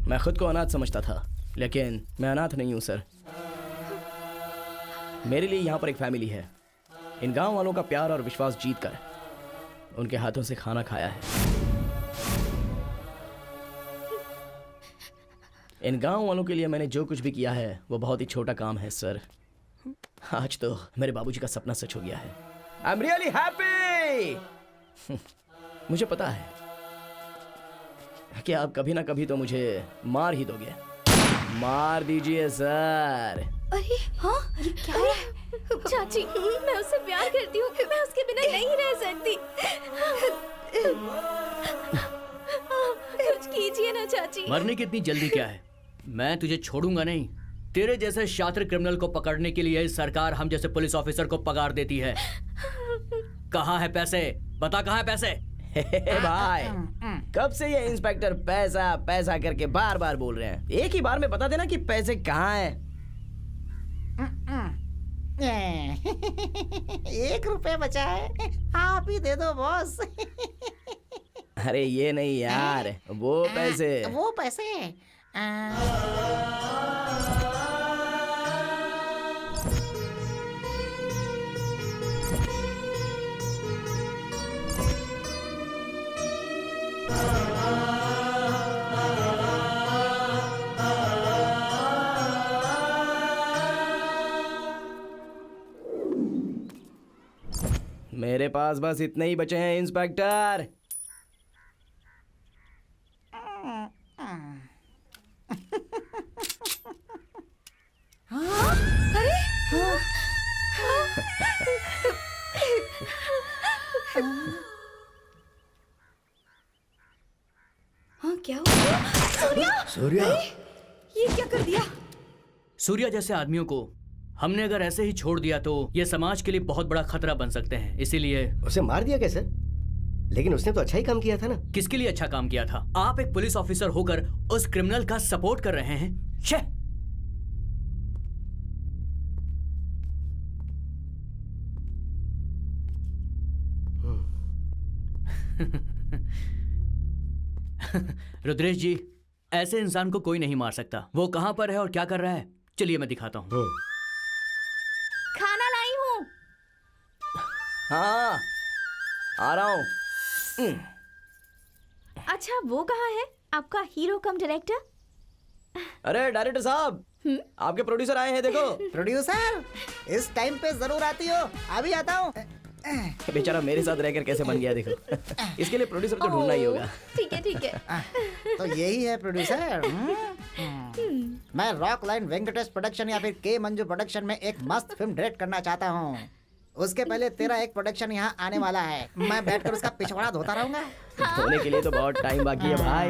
मैं खुद को अनाथ समझता था, लेकिन मैं अनाथ नहीं हूं सर। मेरे लिए यहाँ पर एक फैमिली है। इन गांव वालों का प्यार और विश्वास जीतकर उनके हाथों से खाना खाया है। इन गांव वालों के लिए मैंने जो कुछ भी किया है वो बहुत ही छोटा काम है सर। आज तो मेरे बाबूजी का सपना सच हो गया है। I am really happy. मुझे पता है कि आप कभी ना कभी तो मुझे मार ही दोगे। मार दीजिए सर। अरे हाँ, ये क्या है? चाची, मैं उससे प्यार करती हूँ, मैं उसके बिना नहीं रह सकती। कुछ कीजिए ना चाची। मरने की इतनी जल्दी क्या है? मैं तुझे छोड़ूंगा नहीं। तेरे जैसे शातिर क्रिमिनल को पकड़ने के लिए सरकार हम जैसे पुलिस ऑफिसर को पगार देती है। कहाँ है पैसे? बता कहाँ है पैसे? भाई, कब से ये इंस्पेक्टर पैसा पैसा करके बार बार बोल रहे हैं? एक ही बार में बता देना कि पैसे कहाँ हैं। 1 रुपए बचा है, आप ही दे दो बॉस। अरे ये नहीं यार, वो पैसे। वो पैसे मेरे पास बस इतने ही बचे हैं इंस्पेक्टर। हाँ, क्या हुआ? सूर्या! सूर्या! ये क्या कर दिया? सूर्या जैसे आदमियों को हमने अगर ऐसे ही छोड़ दिया तो ये समाज के लिए बहुत बड़ा खतरा बन सकते हैं। इसीलिए उसे मार दिया कैसे? लेकिन उसने तो अच्छा ही काम किया था ना। किसके लिए अच्छा काम किया था? आप एक पुलिस ऑफिसर होकर उस क्रिमिनल का सपोर्ट कर रहे हैं। छे! रुद्रेश जी, ऐसे इंसान को कोई नहीं मार सकता। वो कहां पर है और क्या कर रहा है, चलिए मैं दिखाता हूं। खाना लाई हूँ। हाँ, आ रहा हूँ। अच्छा, वो कहाँ है? आपका हीरो कम डायरेक्टर? अरे डायरेक्टर साहब, आपके प्रोड्यूसर आए हैं, देखो। प्रोड्यूसर, इस टाइम पे जरूर आती हो। अभी आता हूँ। बेचारा मेरे साथ रहकर कैसे बन गया, देखो। इसके लिए प्रोड्यूसर तो ढूंढना ही होगा। ठीक है, ठीक है। तो यही है प्रोड्यूसर। मैं रॉक लाइन वेंकटेश प्रोडक्शन या फिर के मंजू प्रोडक्शन में एक मस्त फिल्म डायरेक्ट करना चाहता हूँ। उसके पहले तेरा एक प्रोडक्शन यहाँ आने वाला है। मैं बैठकर उसका पिछवाड़ा धोता रहूंगा। धोने के लिए तो बहुत टाइम बाकी है भाई।